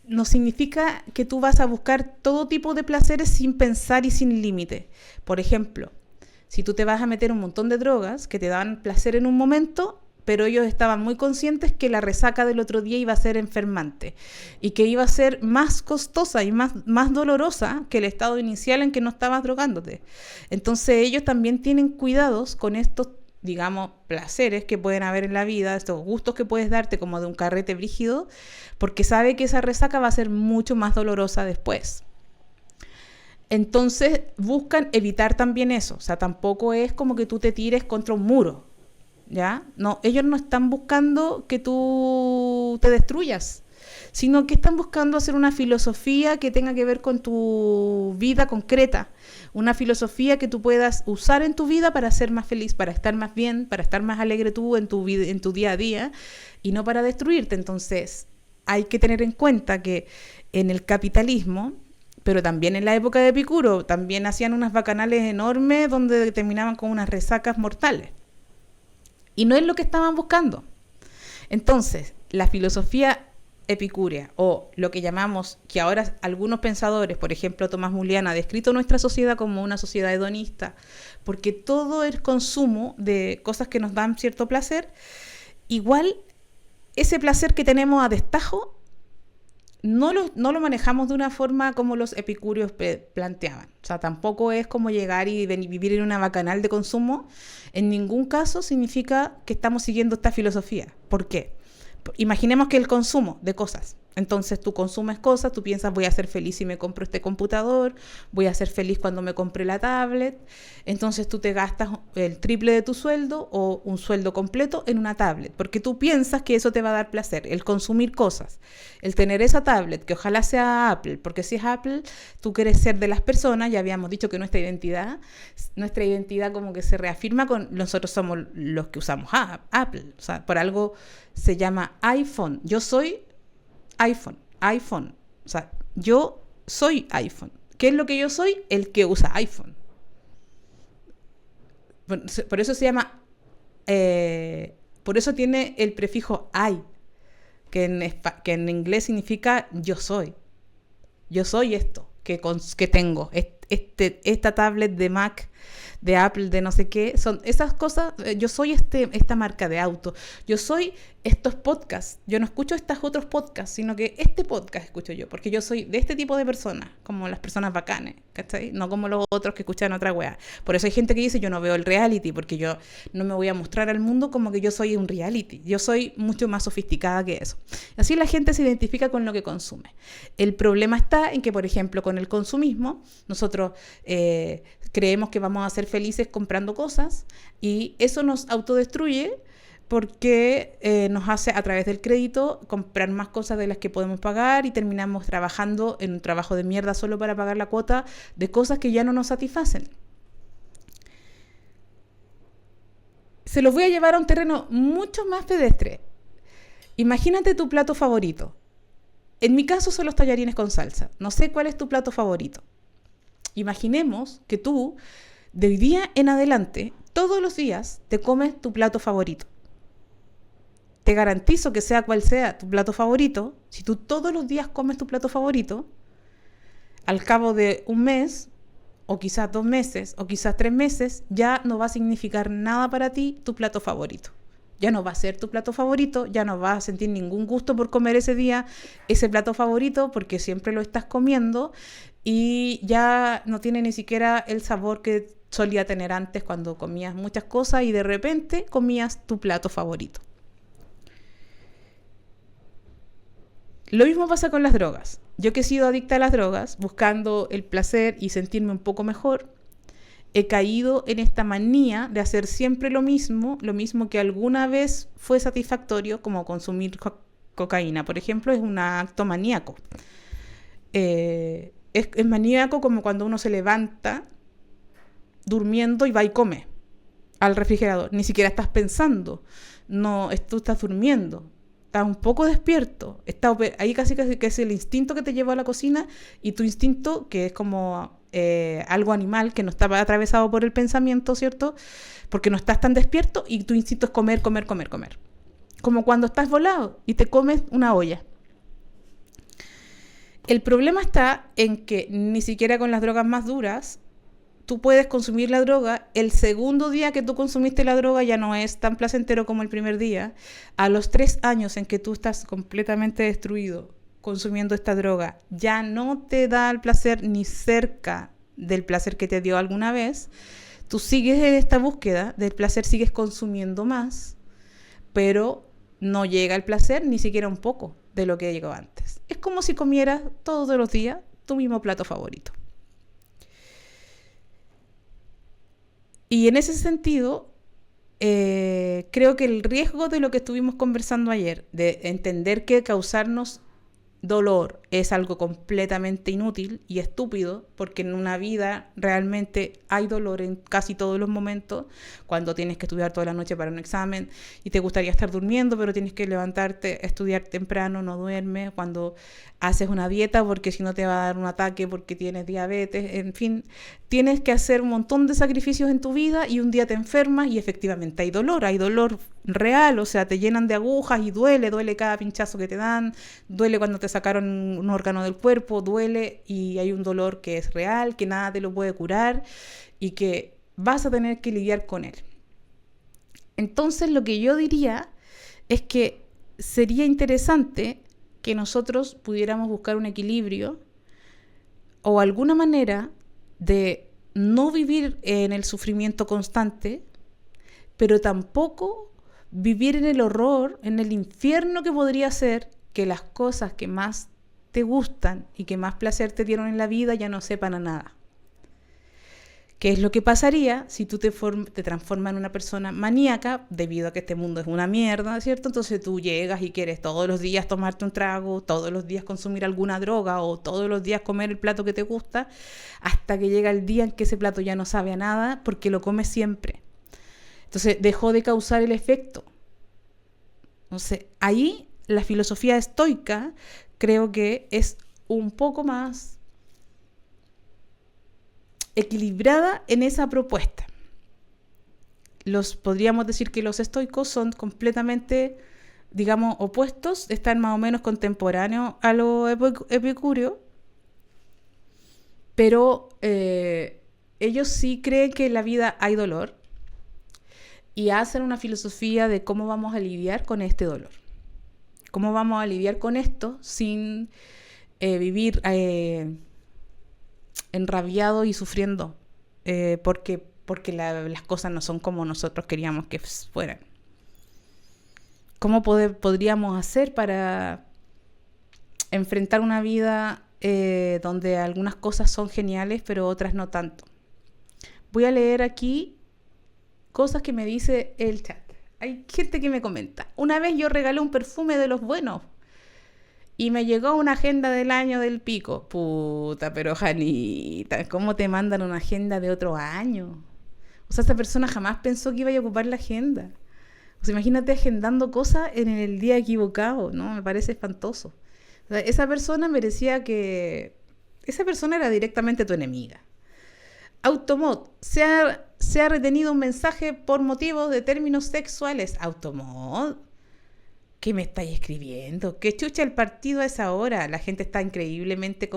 A: no significa que tú vas a buscar todo tipo de placeres sin pensar y sin límite. Por ejemplo, si tú te vas a meter un montón de drogas que te dan placer en un momento, pero ellos estaban muy conscientes que la resaca del otro día iba a ser enfermante y que iba a ser más costosa y más dolorosa que el estado inicial en que no estabas drogándote. Entonces ellos también tienen cuidados con estos, digamos, placeres que pueden haber en la vida, estos gustos que puedes darte como de un carrete brígido, porque sabe que esa resaca va a ser mucho más dolorosa después. Entonces buscan evitar también eso. O sea, tampoco es como que tú te tires contra un muro, ¿ya? No, ellos no están buscando que tú te destruyas, sino que están buscando hacer una filosofía que tenga que ver con tu vida concreta, una filosofía que tú puedas usar en tu vida para ser más feliz, para estar más bien, para estar más alegre tú en tu vida, en tu día a día, y no para destruirte. Entonces, hay que tener en cuenta que en el capitalismo, pero también en la época de Epicuro, también hacían unas bacanales enormes donde terminaban con unas resacas mortales. Y no es lo que estaban buscando. Entonces, la filosofía epicúrea, o lo que llamamos, que ahora algunos pensadores, por ejemplo Tomás Mulián, ha descrito nuestra sociedad como una sociedad hedonista, porque todo el consumo de cosas que nos dan cierto placer, igual ese placer que tenemos a destajo, no lo manejamos de una forma como los epicúreos planteaban. O sea, tampoco es como llegar y vivir en una bacanal de consumo. En ningún caso significa que estamos siguiendo esta filosofía. ¿Por qué? Imaginemos que el consumo de cosas. Entonces tú consumes cosas, tú piensas voy a ser feliz si me compro este computador, voy a ser feliz cuando me compre la tablet. Entonces tú te gastas el triple de tu sueldo o un sueldo completo en una tablet, porque tú piensas que eso te va a dar placer, el consumir cosas, el tener esa tablet, que ojalá sea Apple, porque si es Apple, tú quieres ser de las personas. Ya habíamos dicho que nuestra identidad como que se reafirma con nosotros somos los que usamos Apple. O sea, por algo se llama iPhone. Yo soy iPhone. O sea, yo soy iPhone. ¿Qué es lo que yo soy? El que usa iPhone. Por eso se llama, por eso tiene el prefijo I, que en inglés significa yo soy. Yo soy esto que tengo, esta tablet de Mac de Apple, de no sé qué, son esas cosas. Yo soy esta marca de auto, yo soy estos podcasts, yo no escucho estos otros podcasts, sino que este podcast escucho yo, porque yo soy de este tipo de personas, como las personas bacanes, ¿cachai? No como los otros que escuchan otra weá. Por eso hay gente que dice, yo no veo el reality, porque yo no me voy a mostrar al mundo como que yo soy un reality, yo soy mucho más sofisticada que eso. Así la gente se identifica con lo que consume. El problema está en que, por ejemplo, con el consumismo, nosotros creemos que vamos a ser felices comprando cosas y eso nos autodestruye, porque nos hace a través del crédito comprar más cosas de las que podemos pagar y terminamos trabajando en un trabajo de mierda solo para pagar la cuota de cosas que ya no nos satisfacen. Se los voy a llevar a un terreno mucho más pedestre. Imagínate tu plato favorito. En mi caso son los tallarines con salsa. No sé cuál es tu plato favorito. Imaginemos que tú, de hoy día en adelante, todos los días te comes tu plato favorito. Te garantizo que sea cual sea tu plato favorito, si tú todos los días comes tu plato favorito, al cabo de un mes, o quizás 2 meses, o quizás 3 meses, ya no va a significar nada para ti tu plato favorito. Ya no va a ser tu plato favorito, ya no vas a sentir ningún gusto por comer ese día ese plato favorito, porque siempre lo estás comiendo y ya no tiene ni siquiera el sabor que solía tener antes cuando comías muchas cosas y de repente comías tu plato favorito. Lo mismo pasa con las drogas. Yo que he sido adicta a las drogas, buscando el placer y sentirme un poco mejor, he caído en esta manía de hacer siempre lo mismo que alguna vez fue satisfactorio, como consumir cocaína, por ejemplo, es un acto maníaco. Es maníaco como cuando uno se levanta durmiendo y va y come al refrigerador. Ni siquiera estás pensando, no, tú estás durmiendo. Estás un poco despierto, ahí casi que es el instinto que te lleva a la cocina y tu instinto, que es como algo animal, que no está atravesado por el pensamiento, ¿cierto? Porque no estás tan despierto y tu instinto es comer, comer, comer, comer. Como cuando estás volado y te comes una olla. El problema está en que ni siquiera con las drogas más duras tú puedes consumir la droga. El segundo día que tú consumiste la droga ya no es tan placentero como el primer día. A los 3 años en que tú estás completamente destruido consumiendo esta droga, ya no te da el placer ni cerca del placer que te dio alguna vez. Tú sigues en esta búsqueda del placer, sigues consumiendo más, pero no llega el placer ni siquiera un poco de lo que llegó antes. Es como si comieras todos los días tu mismo plato favorito. Y en ese sentido, creo que el riesgo de lo que estuvimos conversando ayer, de entender que causarnos dolor es algo completamente inútil y estúpido, porque en una vida realmente hay dolor en casi todos los momentos, cuando tienes que estudiar toda la noche para un examen y te gustaría estar durmiendo, pero tienes que levantarte, estudiar temprano, no duermes, cuando haces una dieta porque si no te va a dar un ataque porque tienes diabetes, en fin, tienes que hacer un montón de sacrificios en tu vida y un día te enfermas y efectivamente hay dolor real, o sea, te llenan de agujas y duele cada pinchazo que te dan, duele cuando te sacaron un órgano del cuerpo, duele y hay un dolor que es real, que nada te lo puede curar y que vas a tener que lidiar con él. Entonces lo que yo diría es que sería interesante que nosotros pudiéramos buscar un equilibrio o alguna manera de no vivir en el sufrimiento constante, pero tampoco vivir en el horror, en el infierno que podría ser que las cosas que más te gustan y que más placer te dieron en la vida ya no sepan a nada. ¿Qué es lo que pasaría si tú te transformas en una persona maníaca debido a que este mundo es una mierda, ¿cierto? Entonces tú llegas y quieres todos los días tomarte un trago, todos los días consumir alguna droga o todos los días comer el plato que te gusta, hasta que llega el día en que ese plato ya no sabe a nada porque lo comes siempre. Entonces dejó de causar el efecto. Entonces ahí la filosofía estoica creo que es un poco más equilibrada en esa propuesta. Podríamos decir que los estoicos son completamente, digamos, opuestos, están más o menos contemporáneos a los epicúreos, pero ellos sí creen que en la vida hay dolor y hacen una filosofía de cómo vamos a lidiar con este dolor. Cómo vamos a lidiar con esto sin vivir enrabiado y sufriendo porque las cosas no son como nosotros queríamos que fueran. ¿Cómo podríamos hacer para enfrentar una vida donde algunas cosas son geniales pero otras no tanto? Voy a leer aquí cosas que me dice el chat. Hay gente que me comenta. Una vez yo regalé un perfume de los buenos y me llegó una agenda del año del pico. Puta, pero Janita, ¿cómo te mandan una agenda de otro año? O sea, esa persona jamás pensó que iba a ocupar la agenda. O sea, imagínate agendando cosas en el día equivocado, ¿no? Me parece espantoso. O sea, esa persona merecía que... Esa persona era directamente tu enemiga. Automod, se ha retenido un mensaje por motivos de términos sexuales. Automod, ¿qué me estáis escribiendo? ¿Qué chucha el partido a esa hora? La gente está increíblemente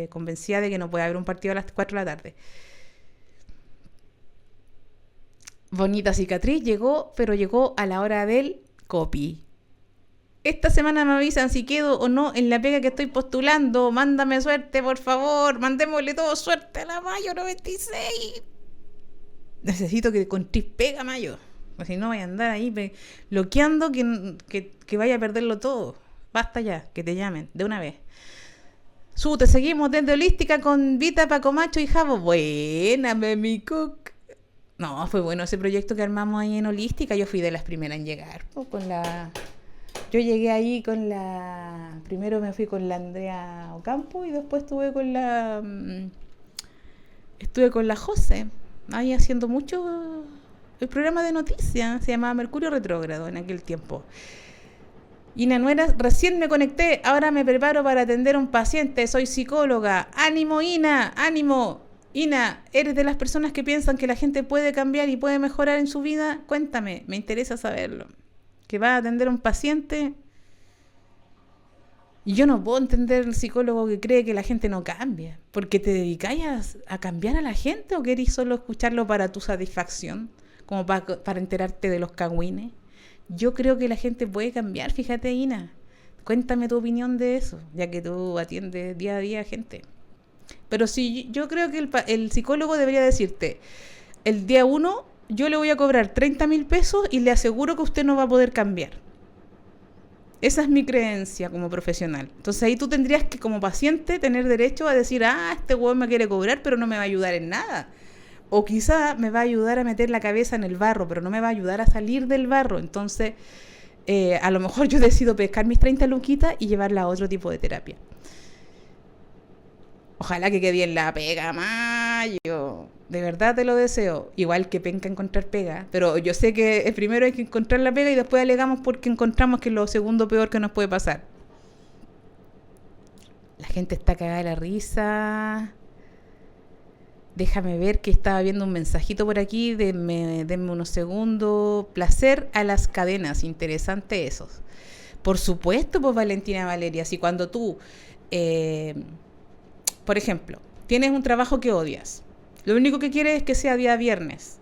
A: convencida de que no puede haber un partido a las 4 de la tarde. Bonita cicatriz, pero llegó a la hora del copy. Esta semana me avisan si quedo o no en la pega que estoy postulando. Mándame suerte, por favor. Mandémosle todo suerte a la Mayo 96. Necesito que encontréis pega, Mayo. Porque si no, voy a andar ahí bloqueando que vaya a perderlo todo. Basta ya, que te llamen, de una vez. Te seguimos desde Holística con Vita, Paco Macho y Javo. Buena, Memi Cook. No, fue bueno ese proyecto que armamos ahí en Holística. Yo fui de las primeras en llegar. Yo llegué ahí primero me fui con la Andrea Ocampo y después estuve con la José, ahí haciendo mucho el programa de noticias, se llamaba Mercurio Retrógrado en aquel tiempo. Ina Nuera, recién me conecté, ahora me preparo para atender a un paciente, soy psicóloga. ¡Ánimo, Ina! ¡Ánimo! Ina, ¿eres de las personas que piensan que la gente puede cambiar y puede mejorar en su vida? Cuéntame, me interesa saberlo. Que va a atender a un paciente. Y yo no puedo entender el psicólogo que cree que la gente no cambia. ¿Porque te dedicáis a cambiar a la gente o querís solo escucharlo para tu satisfacción? Como para enterarte de los cagüines. Yo creo que la gente puede cambiar, fíjate, Ina. Cuéntame tu opinión de eso, ya que tú atiendes día a día a gente. Pero sí, yo creo que el psicólogo debería decirte, el día 1... yo le voy a cobrar 30,000 pesos y le aseguro que usted no va a poder cambiar. Esa es mi creencia como profesional. Entonces ahí tú tendrías que, como paciente, tener derecho a decir, este huevón me quiere cobrar, pero no me va a ayudar en nada. O quizá me va a ayudar a meter la cabeza en el barro, pero no me va a ayudar a salir del barro. Entonces, a lo mejor yo decido pescar mis 30 luquitas y llevarla a otro tipo de terapia. Ojalá que quede bien la pega, Mayo. De verdad te lo deseo. Igual que penca encontrar pega. Pero yo sé que primero hay que encontrar la pega y después alegamos porque encontramos que es lo segundo peor que nos puede pasar. La gente está cagada de la risa. Déjame ver que estaba viendo un mensajito por aquí. Denme unos segundos. Placer a las cadenas. Interesante eso. Por supuesto, pues Valentina Valeria. Si cuando tú... por ejemplo, tienes un trabajo que odias. Lo único que quieres es que sea día viernes,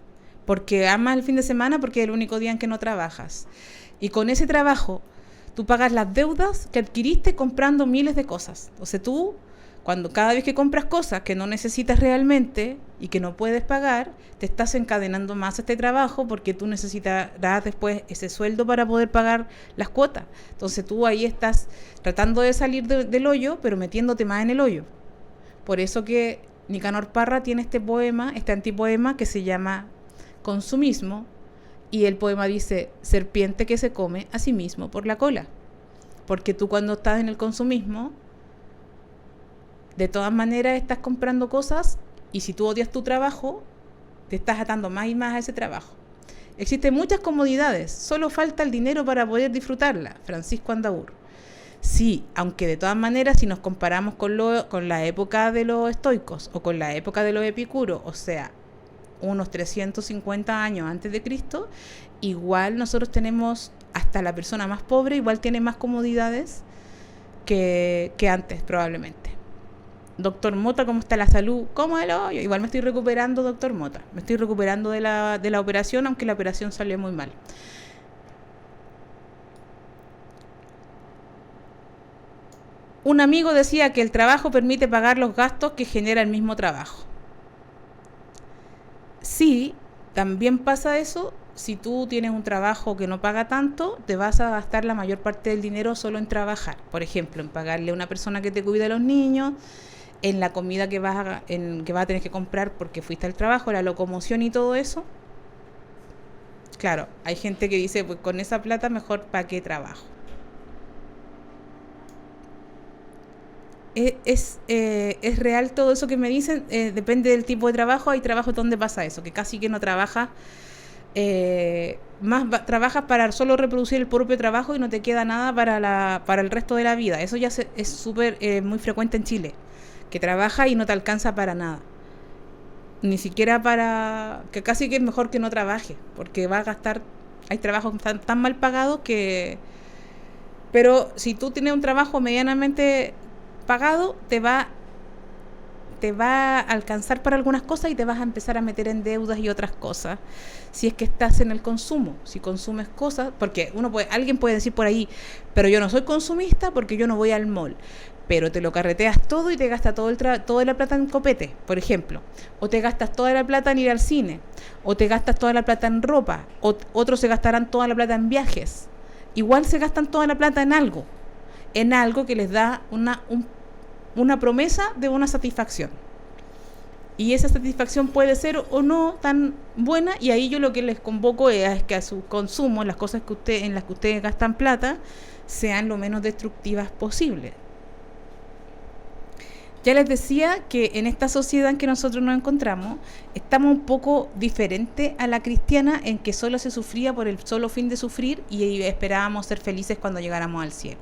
A: porque amas el fin de semana porque es el único día en que no trabajas. Y con ese trabajo, tú pagas las deudas que adquiriste comprando miles de cosas. O sea, tú, cada vez que compras cosas que no necesitas realmente y que no puedes pagar, te estás encadenando más a este trabajo porque tú necesitarás después ese sueldo para poder pagar las cuotas. Entonces tú ahí estás tratando de salir del hoyo, pero metiéndote más en el hoyo. Por eso que Nicanor Parra tiene este antipoema que se llama Consumismo, y el poema dice, serpiente que se come a sí mismo por la cola. Porque tú cuando estás en el consumismo, de todas maneras estás comprando cosas, y si tú odias tu trabajo, te estás atando más y más a ese trabajo. Existen muchas comodidades, solo falta el dinero para poder disfrutarla. Francisco Andaur. Sí, aunque de todas maneras, si nos comparamos con la época de los estoicos o con la época de los epicuros, o sea, unos 350 años antes de Cristo, igual nosotros tenemos, hasta la persona más pobre, igual tiene más comodidades que antes, probablemente. Doctor Mota, ¿cómo está la salud? ¿Cómo el hoyo? Igual me estoy recuperando, doctor Mota. Me estoy recuperando de la operación, aunque la operación salió muy mal. Un amigo decía que el trabajo permite pagar los gastos que genera el mismo trabajo. Sí, también pasa eso. Si tú tienes un trabajo que no paga tanto, te vas a gastar la mayor parte del dinero solo en trabajar. Por ejemplo, en pagarle a una persona que te cuida a los niños, en la comida que vas a tener que comprar porque fuiste al trabajo, la locomoción y todo eso. Claro, hay gente que dice, pues con esa plata mejor para qué trabajo. Es real todo eso que me dicen, depende del tipo de trabajo. Hay trabajos donde pasa eso, que casi que no trabajas, trabajas para solo reproducir el propio trabajo y no te queda nada para el resto de la vida. Eso ya es súper muy frecuente en Chile, que trabajas y no te alcanza para nada. Ni siquiera que casi que es mejor que no trabaje, porque va a gastar. Hay trabajos tan mal pagados que... Pero si tú tienes un trabajo medianamente pagado, te va a alcanzar para algunas cosas y te vas a empezar a meter en deudas y otras cosas. Si es que estás en el consumo, si consumes cosas, porque alguien puede decir por ahí, pero yo no soy consumista porque yo no voy al mall. Pero te lo carreteas todo y te gastas toda la plata en copete, por ejemplo. O te gastas toda la plata en ir al cine. O te gastas toda la plata en ropa. Otros se gastarán toda la plata en viajes. Igual se gastan toda la plata en algo. En algo que les da una promesa de una satisfacción. Y esa satisfacción puede ser o no tan buena. Y ahí yo lo que les convoco es que a su consumo, las cosas en las que ustedes gastan plata, sean lo menos destructivas posible. Ya les decía que en esta sociedad en que nosotros nos encontramos, estamos un poco diferente a la cristiana, en que solo se sufría por el solo fin de sufrir y esperábamos ser felices cuando llegáramos al cielo.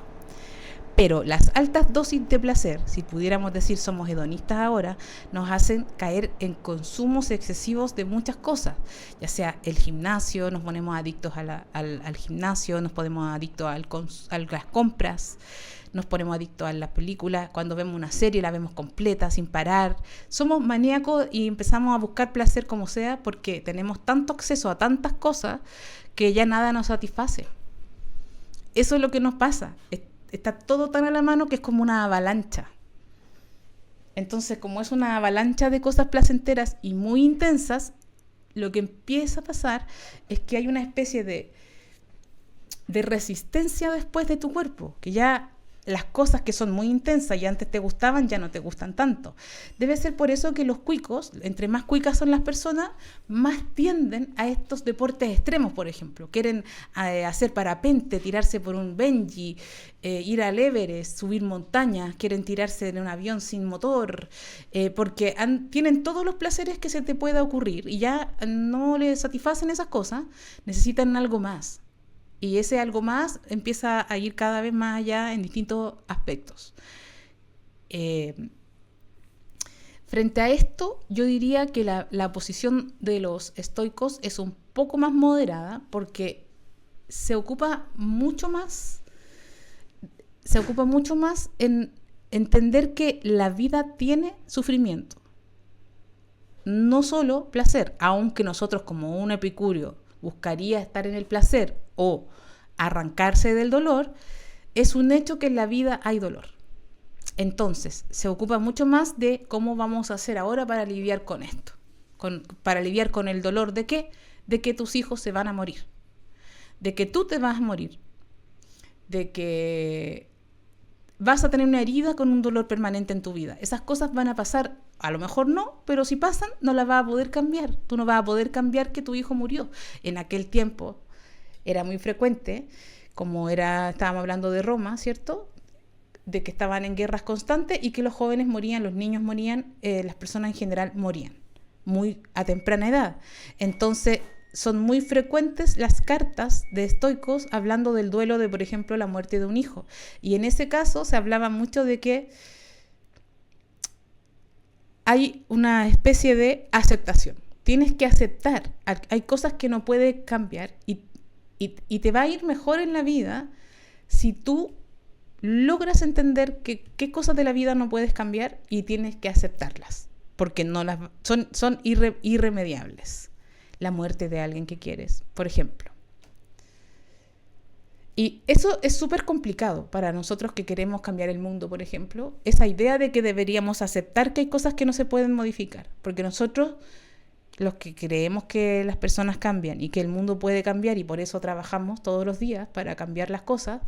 A: Pero las altas dosis de placer, si pudiéramos decir somos hedonistas ahora, nos hacen caer en consumos excesivos de muchas cosas, ya sea el gimnasio, nos ponemos adictos al gimnasio, nos ponemos adictos a las compras, nos ponemos adictos a las películas, cuando vemos una serie la vemos completa, sin parar. Somos maníacos y empezamos a buscar placer como sea porque tenemos tanto acceso a tantas cosas que ya nada nos satisface. Eso es lo que nos pasa. Está todo tan a la mano que es como una avalancha. Entonces, como es una avalancha de cosas placenteras y muy intensas, lo que empieza a pasar es que hay una especie de resistencia después de tu cuerpo, que ya las cosas que son muy intensas y antes te gustaban ya no te gustan tanto. Debe ser por eso que los cuicos, entre más cuicas son las personas, más tienden a estos deportes extremos, por ejemplo. Quieren hacer parapente, tirarse por un bungee, ir al Everest, subir montañas, quieren tirarse en un avión sin motor, porque tienen todos los placeres que se te pueda ocurrir y ya no les satisfacen esas cosas, necesitan algo más. Y ese algo más empieza a ir cada vez más allá en distintos aspectos. Frente a esto, yo diría que la posición de los estoicos es un poco más moderada porque se ocupa mucho más en entender que la vida tiene sufrimiento. No solo placer, aunque nosotros como un epicúreo buscaría estar en el placer o arrancarse del dolor, es un hecho que en la vida hay dolor. Entonces, se ocupa mucho más de cómo vamos a hacer ahora para lidiar con esto. Para lidiar con el dolor de ¿qué? De que tus hijos se van a morir. De que tú te vas a morir. De que vas a tener una herida con un dolor permanente en tu vida. Esas cosas van a pasar, a lo mejor no, pero si pasan, no las vas a poder cambiar. Tú no vas a poder cambiar que tu hijo murió. En aquel tiempo era muy frecuente, estábamos hablando de Roma, ¿cierto?, de que estaban en guerras constantes y que los jóvenes morían, los niños morían, las personas en general morían muy a temprana edad. Entonces son muy frecuentes las cartas de estoicos hablando del duelo de, por ejemplo, la muerte de un hijo. Y en ese caso se hablaba mucho de que hay una especie de aceptación. Tienes que aceptar. Hay cosas que no puedes cambiar y te va a ir mejor en la vida si tú logras entender que qué cosas de la vida no puedes cambiar y tienes que aceptarlas, porque no las son irremediables. La muerte de alguien que quieres, por ejemplo. Y eso es súper complicado para nosotros que queremos cambiar el mundo, por ejemplo. Esa idea de que deberíamos aceptar que hay cosas que no se pueden modificar. Porque nosotros, los que creemos que las personas cambian y que el mundo puede cambiar y por eso trabajamos todos los días para cambiar las cosas,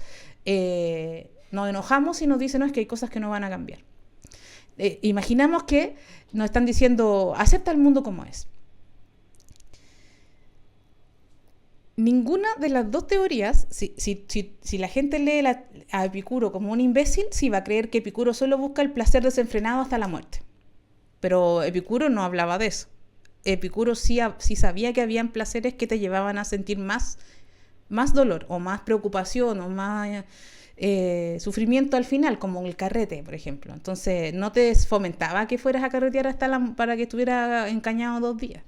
A: nos enojamos y nos dicen, no, es que hay cosas que no van a cambiar. Imaginamos que nos están diciendo, acepta el mundo como es. Ninguna de las dos teorías, si la gente lee a Epicuro como un imbécil, sí va a creer que Epicuro solo busca el placer desenfrenado hasta la muerte. Pero Epicuro no hablaba de eso. Epicuro sí sabía que habían placeres que te llevaban a sentir más dolor, o más preocupación, o más sufrimiento al final, como el carrete, por ejemplo. Entonces no te fomentaba que fueras a carretear para que estuvieras encañado 2 días.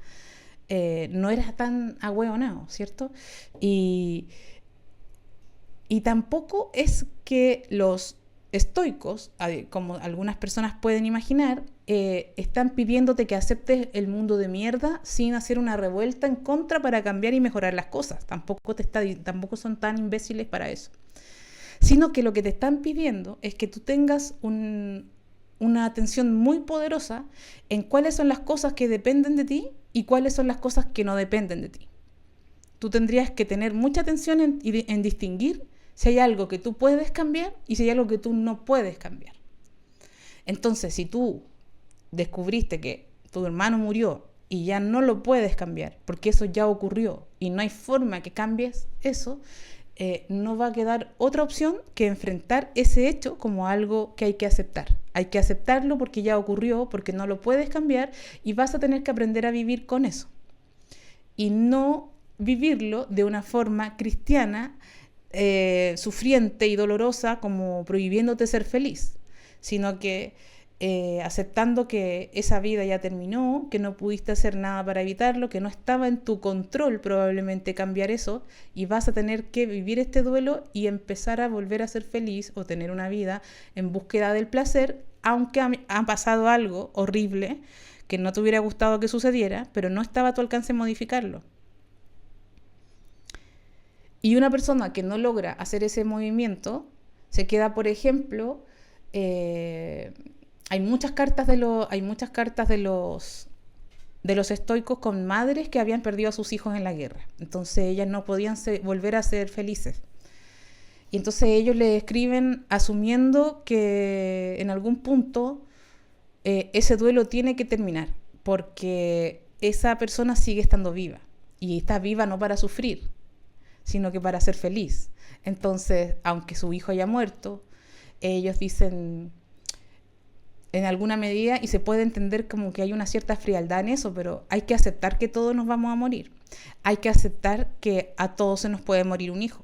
A: No eras tan ahueonado, ¿cierto? Y tampoco es que los estoicos, como algunas personas pueden imaginar, están pidiéndote que aceptes el mundo de mierda sin hacer una revuelta en contra para cambiar y mejorar las cosas. Tampoco son tan imbéciles para eso. Sino que lo que te están pidiendo es que tú tengas una atención muy poderosa en cuáles son las cosas que dependen de ti y cuáles son las cosas que no dependen de ti. Tú tendrías que tener mucha atención en distinguir si hay algo que tú puedes cambiar y si hay algo que tú no puedes cambiar. Entonces, si tú descubriste que tu hermano murió y ya no lo puedes cambiar, porque eso ya ocurrió y no hay forma que cambies eso, no va a quedar otra opción que enfrentar ese hecho como algo que hay que aceptar. Hay que aceptarlo porque ya ocurrió, porque no lo puedes cambiar y vas a tener que aprender a vivir con eso. Y no vivirlo de una forma cristiana, sufriente y dolorosa, como prohibiéndote ser feliz, sino que aceptando que esa vida ya terminó, que no pudiste hacer nada para evitarlo, que no estaba en tu control probablemente cambiar eso, y vas a tener que vivir este duelo y empezar a volver a ser feliz o tener una vida en búsqueda del placer, aunque ha pasado algo horrible que no te hubiera gustado que sucediera, pero no estaba a tu alcance modificarlo. Y una persona que no logra hacer ese movimiento se queda, por ejemplo, hay muchas cartas de los estoicos con madres que habían perdido a sus hijos en la guerra. Entonces ellas no podían volver a ser felices. Y entonces ellos le escriben asumiendo que en algún punto ese duelo tiene que terminar, porque esa persona sigue estando viva. Y está viva no para sufrir, sino que para ser feliz. Entonces, aunque su hijo haya muerto, ellos dicen, en alguna medida, y se puede entender como que hay una cierta frialdad en eso, pero hay que aceptar que todos nos vamos a morir. Hay que aceptar que a todos se nos puede morir un hijo.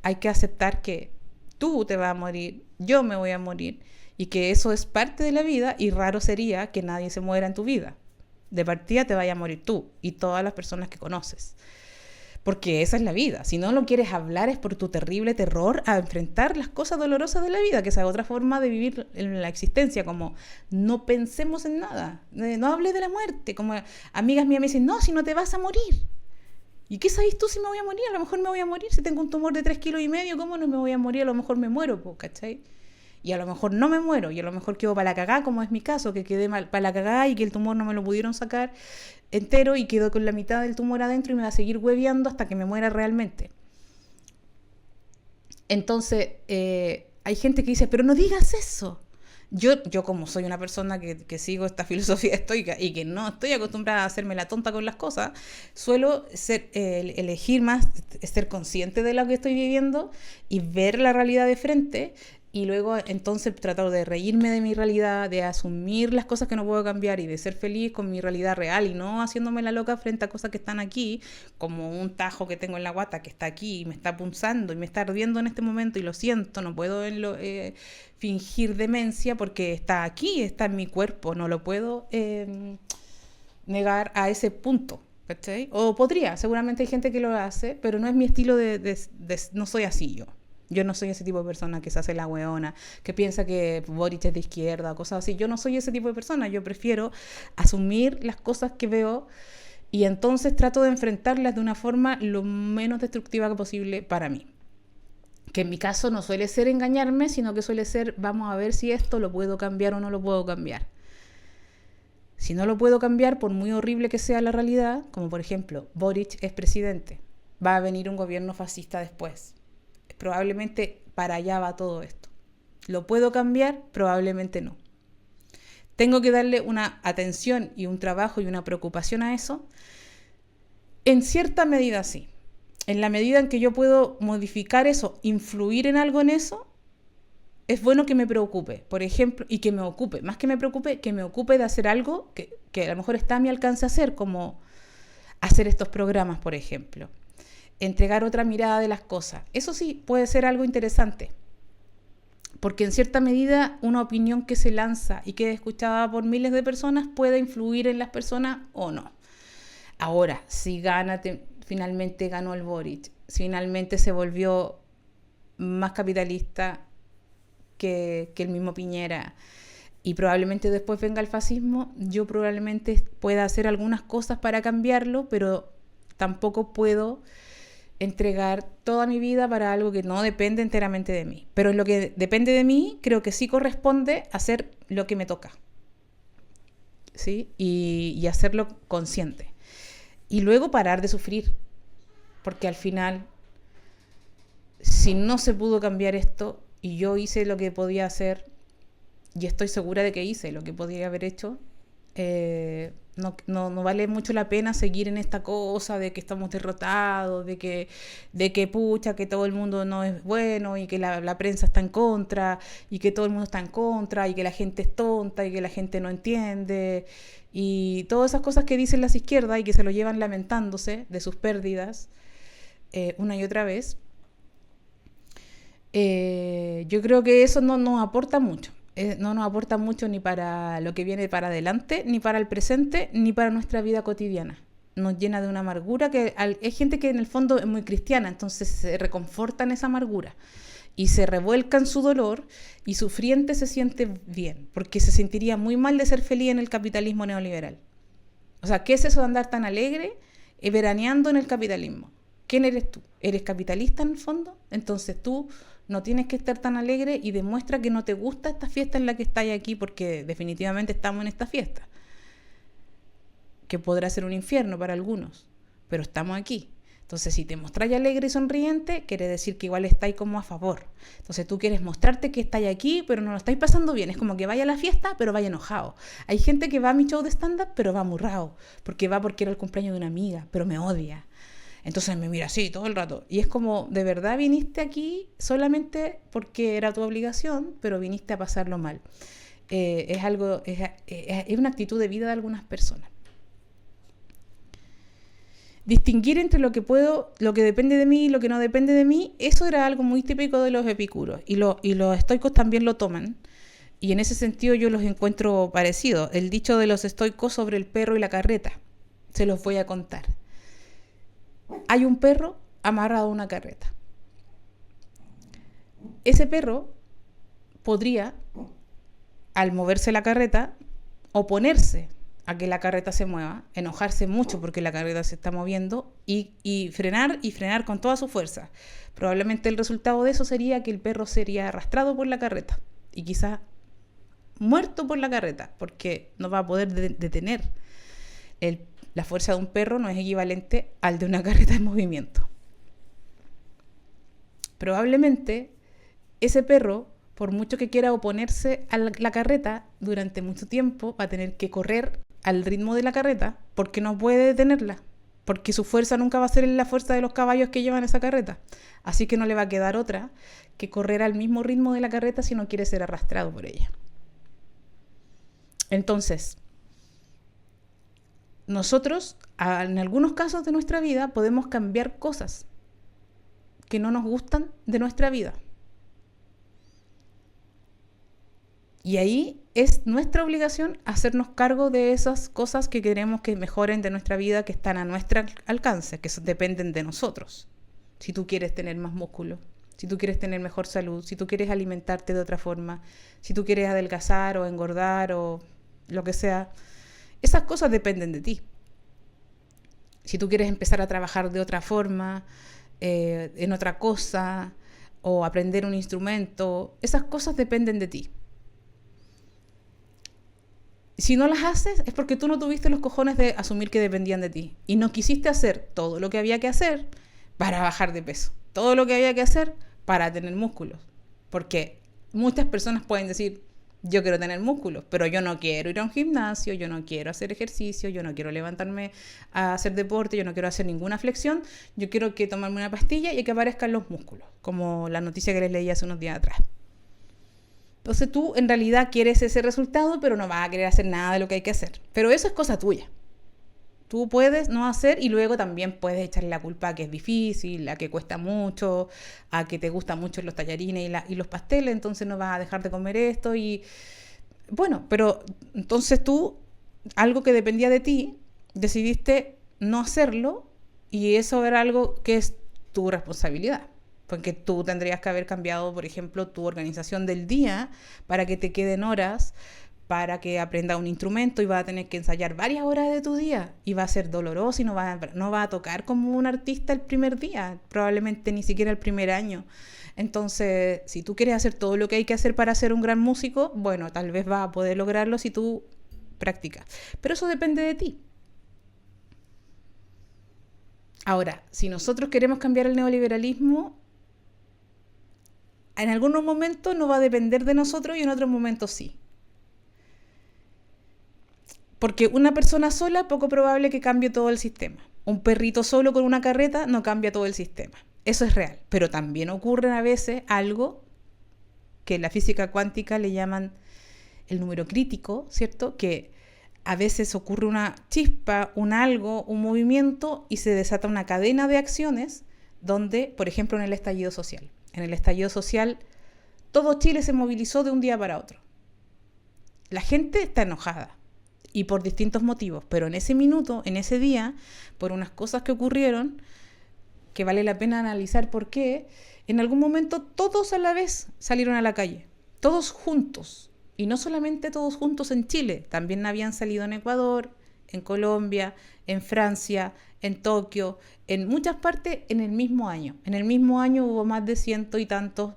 A: Hay que aceptar que tú te vas a morir, yo me voy a morir, y que eso es parte de la vida, y raro sería que nadie se muera en tu vida. De partida te vaya a morir tú y todas las personas que conoces. Porque esa es la vida. Si no lo quieres hablar es por tu terrible terror a enfrentar las cosas dolorosas de la vida, que esa es otra forma de vivir en la existencia, como no pensemos en nada, no hables de la muerte. Como amigas mías me dicen, no, si no te vas a morir. ¿Y qué sabes tú si me voy a morir? A lo mejor me voy a morir si tengo un tumor de 3,5 kilos, ¿cómo no me voy a morir? A lo mejor me muero, ¿cachai? Y a lo mejor no me muero, y a lo mejor quedo para la cagá, como es mi caso, que quedé para la cagá y que el tumor no me lo pudieron sacar entero y quedo con la mitad del tumor adentro y me va a seguir hueveando hasta que me muera realmente. Entonces, hay gente que dice, pero no digas eso. Yo como soy una persona que sigo esta filosofía estoica y que no estoy acostumbrada a hacerme la tonta con las cosas, suelo elegir más ser consciente de lo que estoy viviendo y ver la realidad de frente. Y luego entonces tratar de reírme de mi realidad, de asumir las cosas que no puedo cambiar y de ser feliz con mi realidad real y no haciéndome la loca frente a cosas que están aquí, como un tajo que tengo en la guata que está aquí y me está punzando y me está ardiendo en este momento y lo siento, no puedo fingir demencia porque está aquí, está en mi cuerpo, no lo puedo negar a ese punto, ¿cachai? O podría, seguramente hay gente que lo hace, pero no es mi estilo no soy así yo. Yo no soy ese tipo de persona que se hace la hueona, que piensa que Boric es de izquierda, cosas así. Yo no soy ese tipo de persona. Yo prefiero asumir las cosas que veo y entonces trato de enfrentarlas de una forma lo menos destructiva posible para mí. Que en mi caso no suele ser engañarme, sino que suele ser, vamos a ver si esto lo puedo cambiar o no lo puedo cambiar. Si no lo puedo cambiar, por muy horrible que sea la realidad, como por ejemplo, Boric es presidente, va a venir un gobierno fascista después. Probablemente para allá va todo esto. ¿Lo puedo cambiar? Probablemente no. ¿Tengo que darle una atención y un trabajo y una preocupación a eso? En cierta medida sí. En la medida en que yo puedo modificar eso, influir en algo en eso, es bueno que me preocupe, por ejemplo, y que me ocupe, más que me preocupe, que me ocupe de hacer algo que a lo mejor está a mi alcance hacer, como hacer estos programas, por ejemplo. Entregar otra mirada de las cosas. Eso sí, puede ser algo interesante, porque en cierta medida una opinión que se lanza y que es escuchada por miles de personas puede influir en las personas o no. Ahora, si finalmente ganó el Boric, finalmente se volvió más capitalista que el mismo Piñera y probablemente después venga el fascismo, yo probablemente pueda hacer algunas cosas para cambiarlo, pero tampoco puedo entregar toda mi vida para algo que no depende enteramente de mí. Pero en lo que depende de mí, creo que sí corresponde hacer lo que me toca, ¿sí? Y hacerlo consciente. Y luego parar de sufrir, porque al final, si no se pudo cambiar esto y yo hice lo que podía hacer, y estoy segura de que hice lo que podía haber hecho, no vale mucho la pena seguir en esta cosa de que estamos derrotados, de que pucha, que todo el mundo no es bueno y que la prensa está en contra y que todo el mundo está en contra y que la gente es tonta y que la gente no entiende y todas esas cosas que dicen las izquierdas y que se lo llevan lamentándose de sus pérdidas una y otra vez. Yo creo que eso no nos aporta mucho. No nos aporta mucho ni para lo que viene para adelante, ni para el presente, ni para nuestra vida cotidiana. Nos llena de una amargura que hay gente que en el fondo es muy cristiana, entonces se reconforta en esa amargura y se revuelca en su dolor y sufriente se siente bien, porque se sentiría muy mal de ser feliz en el capitalismo neoliberal. O sea, ¿qué es eso de andar tan alegre veraneando en el capitalismo? ¿Quién eres tú? ¿Eres capitalista en el fondo? Entonces tú no tienes que estar tan alegre y demuestra que no te gusta esta fiesta en la que estás aquí, porque definitivamente estamos en esta fiesta, que podrá ser un infierno para algunos, pero estamos aquí. Entonces, si te mostráis alegre y sonriente, quiere decir que igual estáis como a favor. Entonces, tú quieres mostrarte que estáis aquí, pero no lo estáis pasando bien. Es como que vaya a la fiesta, pero vaya enojado. Hay gente que va a mi show de stand-up, pero va amurrado, porque era el cumpleaños de una amiga, pero me odia. Entonces me mira así todo el rato. Y es como, de verdad viniste aquí solamente porque era tu obligación, pero viniste a pasarlo mal. Es una actitud de vida de algunas personas. Distinguir entre lo que depende de mí y lo que no depende de mí, eso era algo muy típico de los epicuros. Y los estoicos también lo toman. Y en ese sentido yo los encuentro parecidos. El dicho de los estoicos sobre el perro y la carreta. Se los voy a contar. Hay un perro amarrado a una carreta. Ese perro podría, al moverse la carreta, oponerse a que la carreta se mueva, enojarse mucho porque la carreta se está moviendo y frenar con toda su fuerza. Probablemente el resultado de eso sería que el perro sería arrastrado por la carreta y quizás muerto por la carreta, porque no va a poder detener. La fuerza de un perro no es equivalente al de una carreta en movimiento. Probablemente ese perro, por mucho que quiera oponerse a la carreta, durante mucho tiempo va a tener que correr al ritmo de la carreta porque no puede detenerla, porque su fuerza nunca va a ser la fuerza de los caballos que llevan esa carreta. Así que no le va a quedar otra que correr al mismo ritmo de la carreta si no quiere ser arrastrado por ella. Entonces, nosotros, en algunos casos de nuestra vida, podemos cambiar cosas que no nos gustan de nuestra vida. Y ahí es nuestra obligación hacernos cargo de esas cosas que queremos que mejoren de nuestra vida, que están a nuestro alcance, que dependen de nosotros. Si tú quieres tener más músculo, si tú quieres tener mejor salud, si tú quieres alimentarte de otra forma, si tú quieres adelgazar o engordar o lo que sea, esas cosas dependen de ti. Si tú quieres empezar a trabajar de otra forma, en otra cosa, o aprender un instrumento, esas cosas dependen de ti. Si no las haces es porque tú no tuviste los cojones de asumir que dependían de ti y no quisiste hacer todo lo que había que hacer para bajar de peso, todo lo que había que hacer para tener músculos. Porque muchas personas pueden decir, yo quiero tener músculos, pero yo no quiero ir a un gimnasio, yo no quiero hacer ejercicio, yo no quiero levantarme a hacer deporte, yo no quiero hacer ninguna flexión, yo quiero que tomarme una pastilla y que aparezcan los músculos, como la noticia que les leí hace unos días atrás. Entonces tú en realidad quieres ese resultado, pero no vas a querer hacer nada de lo que hay que hacer. Pero eso es cosa tuya. Tú puedes no hacer y luego también puedes echarle la culpa a que es difícil, a que cuesta mucho, a que te gustan mucho los tallarines y los pasteles, entonces no vas a dejar de comer esto y... Bueno, pero entonces tú, algo que dependía de ti, decidiste no hacerlo y eso era algo que es tu responsabilidad. Porque tú tendrías que haber cambiado, por ejemplo, tu organización del día para que te queden horas, para que aprendas un instrumento y vas a tener que ensayar varias horas de tu día y va a ser doloroso y no va a tocar como un artista el primer día, probablemente ni siquiera el primer año. Entonces, si tú quieres hacer todo lo que hay que hacer para ser un gran músico, bueno, tal vez vas a poder lograrlo si tú practicas. Pero eso depende de ti. Ahora, si nosotros queremos cambiar el neoliberalismo, en algunos momentos no va a depender de nosotros y en otros momentos sí. Porque una persona sola, poco probable que cambie todo el sistema. Un perrito solo con una carreta no cambia todo el sistema. Eso es real. Pero también ocurre a veces algo que en la física cuántica le llaman el número crítico, ¿cierto? Que a veces ocurre una chispa, un algo, un movimiento y se desata una cadena de acciones donde, por ejemplo, en el estallido social. En el estallido social, todo Chile se movilizó de un día para otro. La gente está enojada y por distintos motivos, pero en ese minuto, en ese día, por unas cosas que ocurrieron, que vale la pena analizar por qué, en algún momento todos a la vez salieron a la calle, todos juntos. Y no solamente todos juntos en Chile, también habían salido en Ecuador, en Colombia, en Francia, en Tokio, en muchas partes en el mismo año. En el mismo año hubo más de 100 y tantos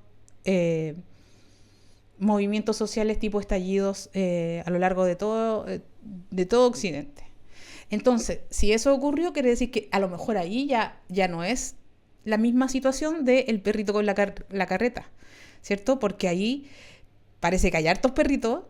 A: movimientos sociales tipo estallidos a lo largo de todo Occidente. Entonces, si eso ocurrió, quiere decir que a lo mejor ahí ya no es la misma situación del perrito con la carreta, ¿cierto? Porque ahí parece que hay hartos perritos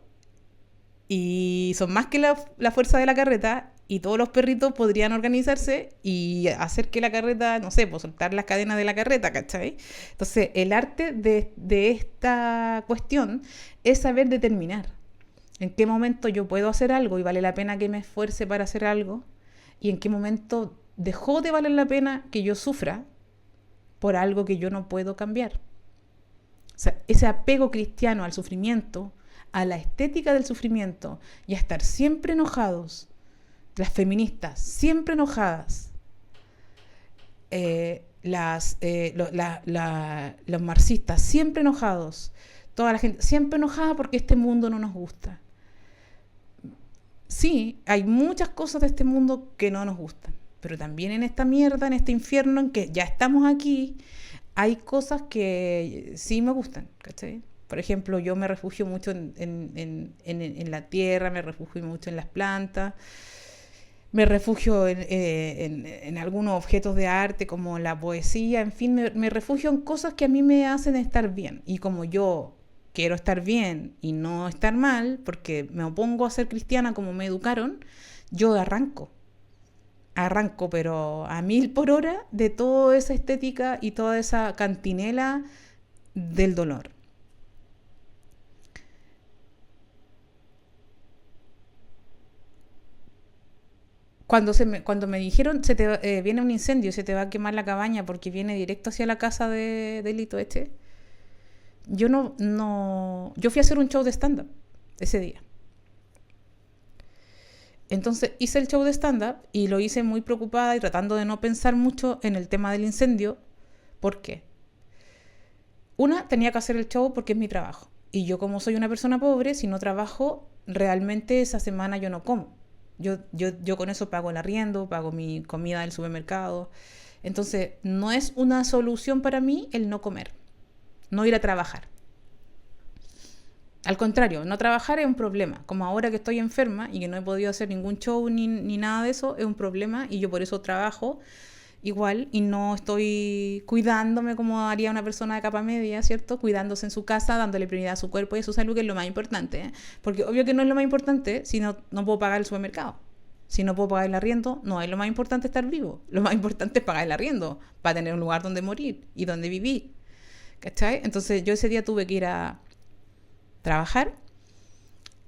A: y son más que la fuerza de la carreta y todos los perritos podrían organizarse y hacer que la carreta, no sé, pues soltar las cadenas de la carreta, ¿cachai? Entonces, el arte de esta cuestión es saber determinar en qué momento yo puedo hacer algo y vale la pena que me esfuerce para hacer algo y en qué momento dejó de valer la pena que yo sufra por algo que yo no puedo cambiar. O sea, ese apego cristiano al sufrimiento, a la estética del sufrimiento y a estar siempre enojados, las feministas siempre enojadas, los marxistas siempre enojados, toda la gente siempre enojada porque este mundo no nos gusta. Sí, hay muchas cosas de este mundo que no nos gustan, pero también en esta mierda, en este infierno en que ya estamos aquí, hay cosas que sí me gustan, ¿cachai? Por ejemplo, yo me refugio mucho en la tierra, me refugio mucho en las plantas, me refugio en algunos objetos de arte como la poesía, en fin, me refugio en cosas que a mí me hacen estar bien. Y como yo quiero estar bien y no estar mal, porque me opongo a ser cristiana como me educaron, yo arranco, pero a 1000 por hora de toda esa estética y toda esa cantinela del dolor. Cuando me dijeron, viene un incendio, se te va a quemar la cabaña porque viene directo hacia la casa de Lito yo yo fui a hacer un show de stand-up ese día. Entonces hice el show de stand-up y lo hice muy preocupada y tratando de no pensar mucho en el tema del incendio. ¿Por qué? Una, tenía que hacer el show porque es mi trabajo. Y yo como soy una persona pobre, si no trabajo, realmente esa semana yo no como. Yo con eso pago el arriendo, pago mi comida del supermercado. Entonces, no es una solución para mí el no comer, no ir a trabajar. Al contrario, no trabajar es un problema. Como ahora que estoy enferma y que no he podido hacer ningún show ni nada de eso, es un problema y yo por eso trabajo igual y no estoy cuidándome como haría una persona de capa media, ¿cierto? Cuidándose en su casa, dándole prioridad a su cuerpo y a su salud, que es lo más importante, ¿eh? Porque obvio que no es lo más importante si no puedo pagar el supermercado. Si no puedo pagar el arriendo, no es lo más importante estar vivo. Lo más importante es pagar el arriendo para tener un lugar donde morir y donde vivir. ¿Cachai? Entonces yo ese día tuve que ir a trabajar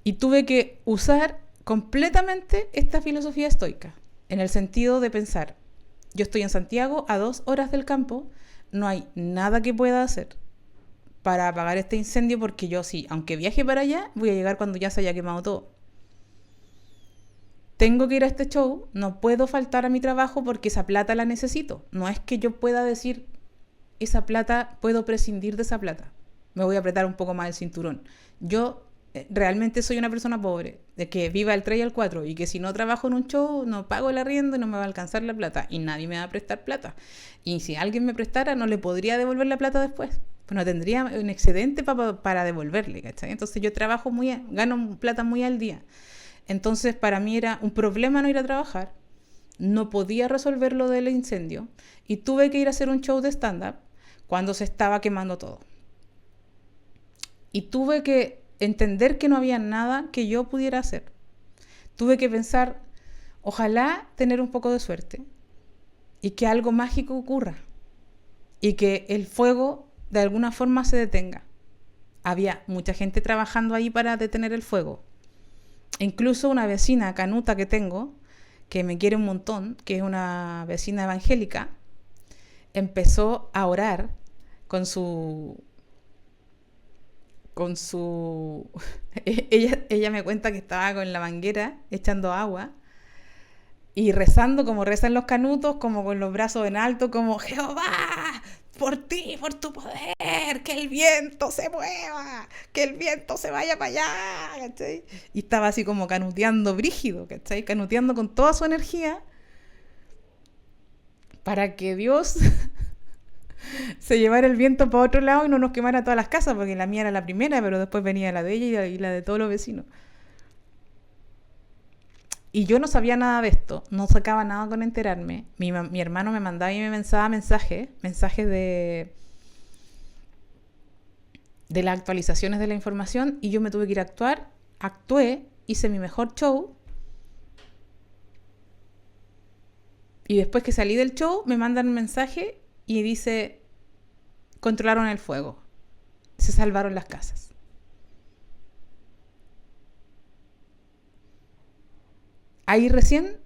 A: y tuve que usar completamente esta filosofía estoica, en el sentido de pensar, yo estoy en Santiago a 2 horas del campo, no hay nada que pueda hacer para apagar este incendio porque yo sí, aunque viaje para allá, voy a llegar cuando ya se haya quemado todo. Tengo que ir a este show, no puedo faltar a mi trabajo porque esa plata la necesito. No es que yo pueda decir, esa plata, puedo prescindir de esa plata. Me voy a apretar un poco más el cinturón. Yo realmente soy una persona pobre, de que viva el 3 y el 4 y que si no trabajo en un show no pago el arriendo y no me va a alcanzar la plata y nadie me va a prestar plata. Y si alguien me prestara no le podría devolver la plata después. Pues no tendría un excedente para devolverle, ¿cachai? Entonces yo trabajo gano plata muy al día. Entonces para mí era un problema no ir a trabajar, no podía resolver lo del incendio y tuve que ir a hacer un show de stand-up cuando se estaba quemando todo. Y tuve que entender que no había nada que yo pudiera hacer. Tuve que pensar, ojalá tener un poco de suerte y que algo mágico ocurra y que el fuego de alguna forma se detenga. Había mucha gente trabajando ahí para detener el fuego. Incluso una vecina canuta que tengo, que me quiere un montón, que es una vecina evangélica, empezó a orar con su ella me cuenta que estaba con la manguera echando agua y rezando como rezan los canutos, como con los brazos en alto, como Jehová, por ti, por tu poder, que el viento se mueva, que el viento se vaya para allá, ¿cachai? Y estaba así como canuteando brígido, ¿cachai? Canuteando con toda su energía para que Dios se llevara el viento para otro lado y no nos quemara todas las casas, porque la mía era la primera, pero después venía la de ella y la de todos los vecinos. Y yo no sabía nada de esto, no sacaba nada con enterarme. Mi hermano me mandaba y me pensaba mensajes de las actualizaciones de la información y yo me tuve que ir a actuar, actué, hice mi mejor show y después que salí del show me mandan un mensaje y dice, controlaron el fuego, se salvaron las casas. Ahí recién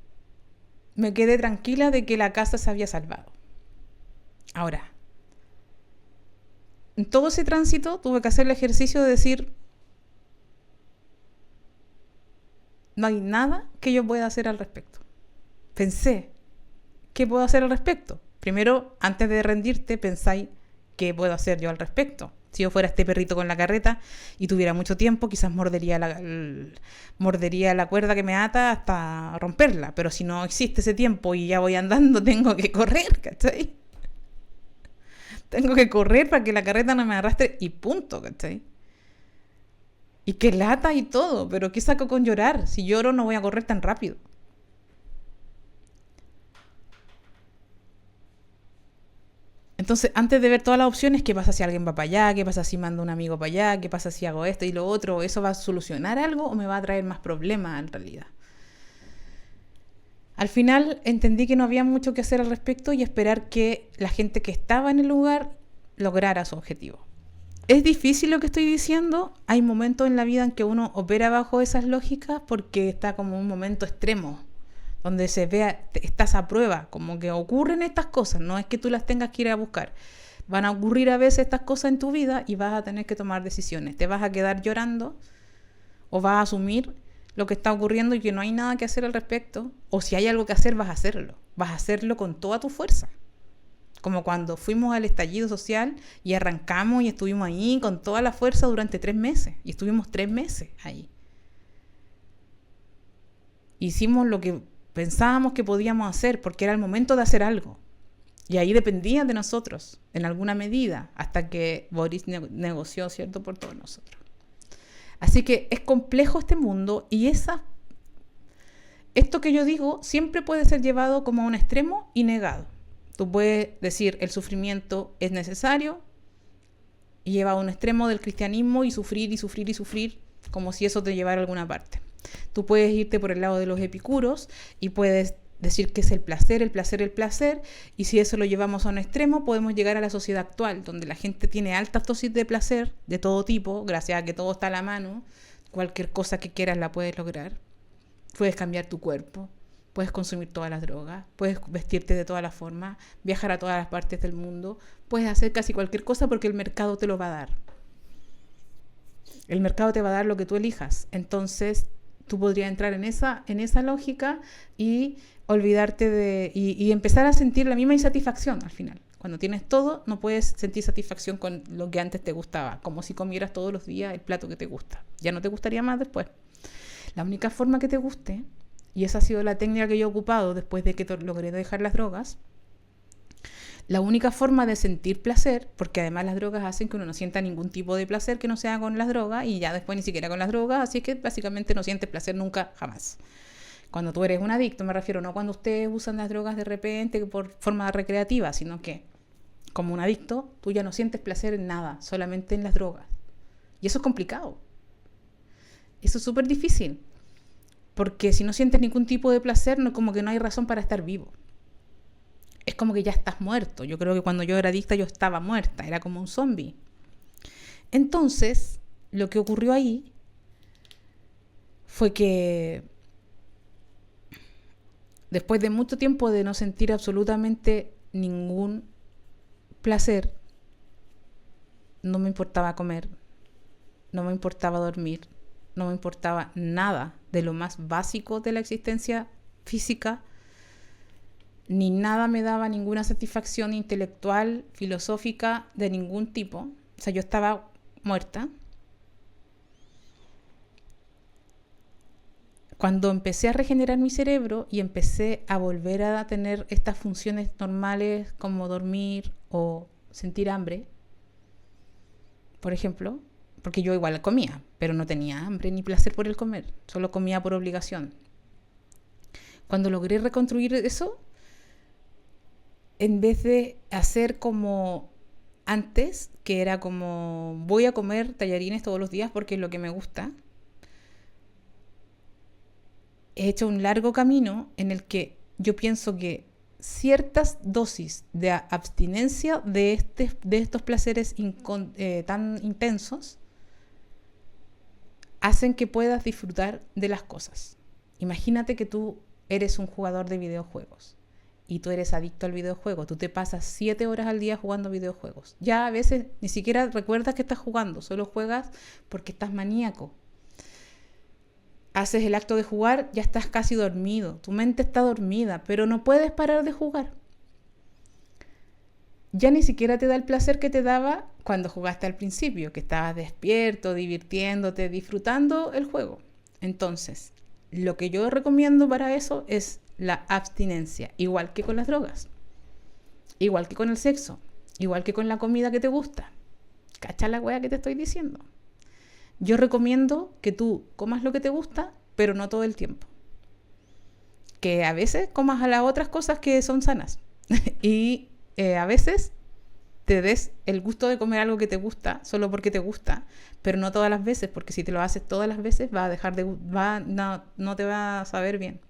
A: me quedé tranquila de que la casa se había salvado. Ahora, en todo ese tránsito tuve que hacer el ejercicio de decir, no hay nada que yo pueda hacer al respecto. Pensé, ¿qué puedo hacer al respecto? Primero, antes de rendirte, pensáis, ¿qué puedo hacer yo al respecto? Si yo fuera este perrito con la carreta y tuviera mucho tiempo, quizás mordería la cuerda que me ata hasta romperla. Pero si no existe ese tiempo y ya voy andando, tengo que correr, ¿cachai? Tengo que correr para que la carreta no me arrastre y punto, ¿cachai? Y que lata y todo, pero ¿qué saco con llorar? Si lloro no voy a correr tan rápido. Entonces, antes de ver todas las opciones, ¿qué pasa si alguien va para allá? ¿Qué pasa si mando un amigo para allá? ¿Qué pasa si hago esto y lo otro? ¿Eso va a solucionar algo o me va a traer más problemas en realidad? Al final entendí que no había mucho que hacer al respecto y esperar que la gente que estaba en el lugar lograra su objetivo. Es difícil lo que estoy diciendo. Hay momentos en la vida en que uno opera bajo esas lógicas porque está como un momento extremo, donde se vea, estás a prueba, como que ocurren estas cosas, no es que tú las tengas que ir a buscar. Van a ocurrir a veces estas cosas en tu vida y vas a tener que tomar decisiones. Te vas a quedar llorando o vas a asumir lo que está ocurriendo y que no hay nada que hacer al respecto. O si hay algo que hacer, vas a hacerlo. Vas a hacerlo con toda tu fuerza. Como cuando fuimos al estallido social y arrancamos y estuvimos ahí con toda la fuerza durante 3 meses. Y estuvimos 3 meses ahí. Hicimos lo que pensábamos que podíamos hacer porque era el momento de hacer algo. Y ahí dependía de nosotros, en alguna medida, hasta que Boris negoció, ¿cierto?, por todos nosotros. Así que es complejo este mundo y esto que yo digo siempre puede ser llevado como a un extremo y negado. Tú puedes decir el sufrimiento es necesario y lleva a un extremo del cristianismo y sufrir y sufrir y sufrir como si eso te llevara a alguna parte. Tú puedes irte por el lado de los epicuros y puedes decir que es el placer, el placer, el placer, y si eso lo llevamos a un extremo podemos llegar a la sociedad actual, donde la gente tiene altas dosis de placer de todo tipo, gracias a que todo está a la mano, cualquier cosa que quieras la puedes lograr, puedes cambiar tu cuerpo, puedes consumir todas las drogas, puedes vestirte de todas las formas, viajar a todas las partes del mundo, puedes hacer casi cualquier cosa porque el mercado te lo va a dar. El mercado te va a dar lo que tú elijas, entonces tú podrías entrar en esa lógica y olvidarte y empezar a sentir la misma insatisfacción al final. Cuando tienes todo, no puedes sentir satisfacción con lo que antes te gustaba, como si comieras todos los días el plato que te gusta. Ya no te gustaría más después. La única forma que te guste, y esa ha sido la técnica que yo he ocupado después de que logré dejar las drogas, la única forma de sentir placer, porque además las drogas hacen que uno no sienta ningún tipo de placer que no sea con las drogas, y ya después ni siquiera con las drogas, así que básicamente no sientes placer nunca, jamás. Cuando tú eres un adicto, me refiero, no cuando ustedes usan las drogas de repente por forma recreativa, sino que como un adicto, tú ya no sientes placer en nada, solamente en las drogas. Y eso es complicado. Eso es súper difícil, porque si no sientes ningún tipo de placer, no, como que no hay razón para estar vivo. Es como que ya estás muerto. Yo creo que cuando yo era adicta yo estaba muerta, era como un zombie. Entonces, lo que ocurrió ahí fue que después de mucho tiempo de no sentir absolutamente ningún placer, no me importaba comer, no me importaba dormir, no me importaba nada de lo más básico de la existencia física, ni nada me daba ninguna satisfacción intelectual, filosófica, de ningún tipo. O sea, yo estaba muerta. Cuando empecé a regenerar mi cerebro y empecé a volver a tener estas funciones normales como dormir o sentir hambre, por ejemplo, porque yo igual comía, pero no tenía hambre ni placer por el comer, solo comía por obligación. Cuando logré reconstruir eso, en vez de hacer como antes, que era como voy a comer tallarines todos los días porque es lo que me gusta, he hecho un largo camino en el que yo pienso que ciertas dosis de abstinencia de estos placeres tan intensos hacen que puedas disfrutar de las cosas. Imagínate que tú eres un jugador de videojuegos y tú eres adicto al videojuego. Tú te pasas 7 horas al día jugando videojuegos. Ya a veces ni siquiera recuerdas que estás jugando, solo juegas porque estás maníaco. Haces el acto de jugar, ya estás casi dormido. Tu mente está dormida, pero no puedes parar de jugar. Ya ni siquiera te da el placer que te daba cuando jugaste al principio, que estabas despierto, divirtiéndote, disfrutando el juego. Entonces, lo que yo recomiendo para eso es la abstinencia, igual que con las drogas, igual que con el sexo, igual que con la comida que te gusta. ¿Cacha la wea que te estoy diciendo? Yo recomiendo que tú comas lo que te gusta, pero no todo el tiempo. Que a veces comas a las otras cosas que son sanas. Y a veces te des el gusto de comer algo que te gusta solo porque te gusta, pero no todas las veces, porque si te lo haces todas las veces no te va a saber bien.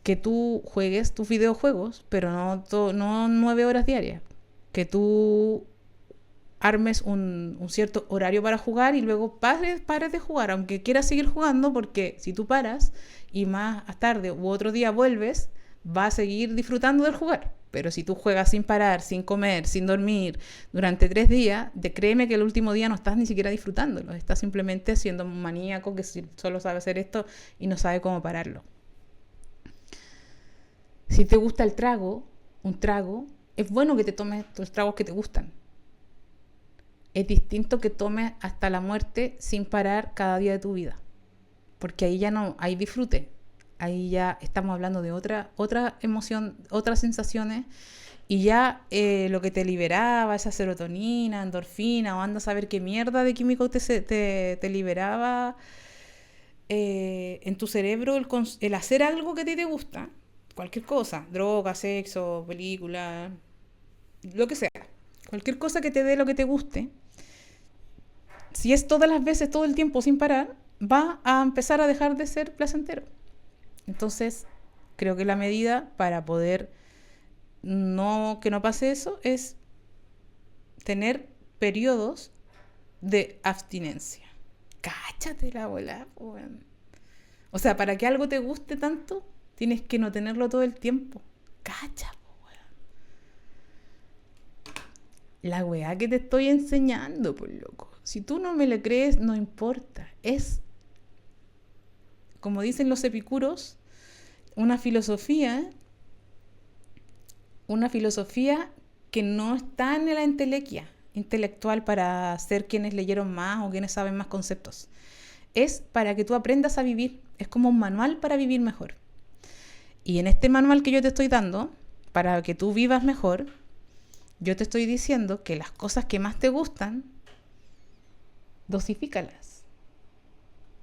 A: Que tú juegues tus videojuegos, pero no 9 horas diarias. Que tú armes un cierto horario para jugar y luego pares de jugar, aunque quieras seguir jugando, porque si tú paras y más tarde u otro día vuelves, vas a seguir disfrutando del jugar. Pero si tú juegas sin parar, sin comer, sin dormir durante 3 días, créeme que el último día no estás ni siquiera disfrutándolo, estás simplemente siendo un maníaco que solo sabe hacer esto y no sabe cómo pararlo. Si te gusta el trago, un trago, es bueno que te tomes los tragos que te gustan. Es distinto que tomes hasta la muerte sin parar cada día de tu vida. Porque ahí ya no hay disfrute. Ahí ya estamos hablando de otra emoción, otras sensaciones. Y ya lo que te liberaba, esa serotonina, endorfina, o anda a saber qué mierda de químico te liberaba en tu cerebro el hacer algo que a ti te gusta. Cualquier cosa, droga, sexo, película, lo que sea. Cualquier cosa que te dé lo que te guste. Si es todas las veces, todo el tiempo sin parar, va a empezar a dejar de ser placentero. Entonces, creo que la medida para poder que no pase eso es tener periodos de abstinencia. Cáchate la bola, weón. O sea, para que algo te guste tanto, tienes que no tenerlo todo el tiempo. Cacha, weón. La weá que te estoy enseñando, por loco. Si tú no me la crees, no importa. Es, como dicen los epicuros, una filosofía que no está en la entelequia intelectual para ser quienes leyeron más o quienes saben más conceptos. Es para que tú aprendas a vivir. Es como un manual para vivir mejor. Y en este manual que yo te estoy dando, para que tú vivas mejor, yo te estoy diciendo que las cosas que más te gustan, dosifícalas.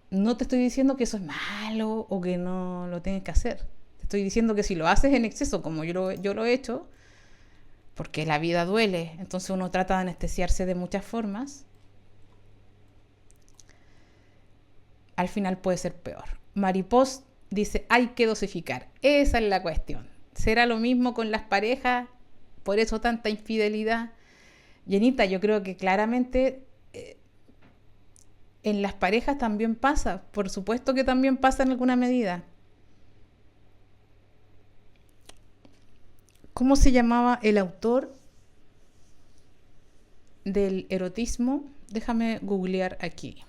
A: No te estoy diciendo que eso es malo o que no lo tienes que hacer. Te estoy diciendo que si lo haces en exceso, como yo lo he hecho, porque la vida duele, entonces uno trata de anestesiarse de muchas formas, al final puede ser peor. Maripós dice, hay que dosificar. Esa es la cuestión. ¿Será lo mismo con las parejas? Por eso tanta infidelidad. Jenita, yo creo que claramente en las parejas también pasa. Por supuesto que también pasa en alguna medida. ¿Cómo se llamaba el autor del erotismo? Déjame googlear aquí.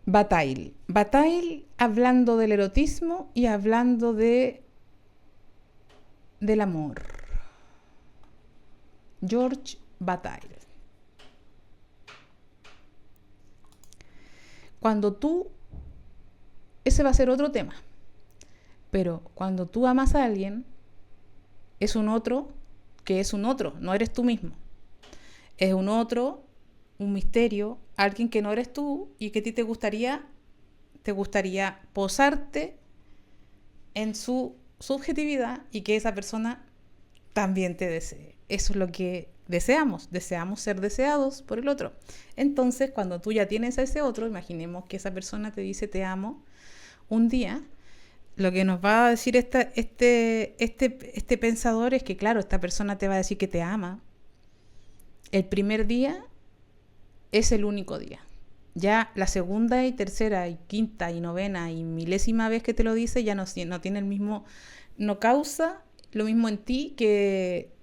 A: Bataille. Bataille hablando del erotismo y hablando del amor. George Bataille. Ese va a ser otro tema, pero cuando tú amas a alguien, es un otro que es un otro, no eres tú mismo. Es un otro, un misterio, alguien que no eres tú y que a ti te gustaría posarte en su subjetividad y que esa persona también te desee. Eso es lo que deseamos ser deseados por el otro. Entonces, cuando tú ya tienes a ese otro, imaginemos que esa persona te dice te amo, un día, lo que nos va a decir este pensador es que, claro, esta persona te va a decir que te ama. El primer día es el único día. Ya la segunda y tercera y quinta y novena y milésima vez que te lo dice ya no tiene el mismo, no causa lo mismo en ti que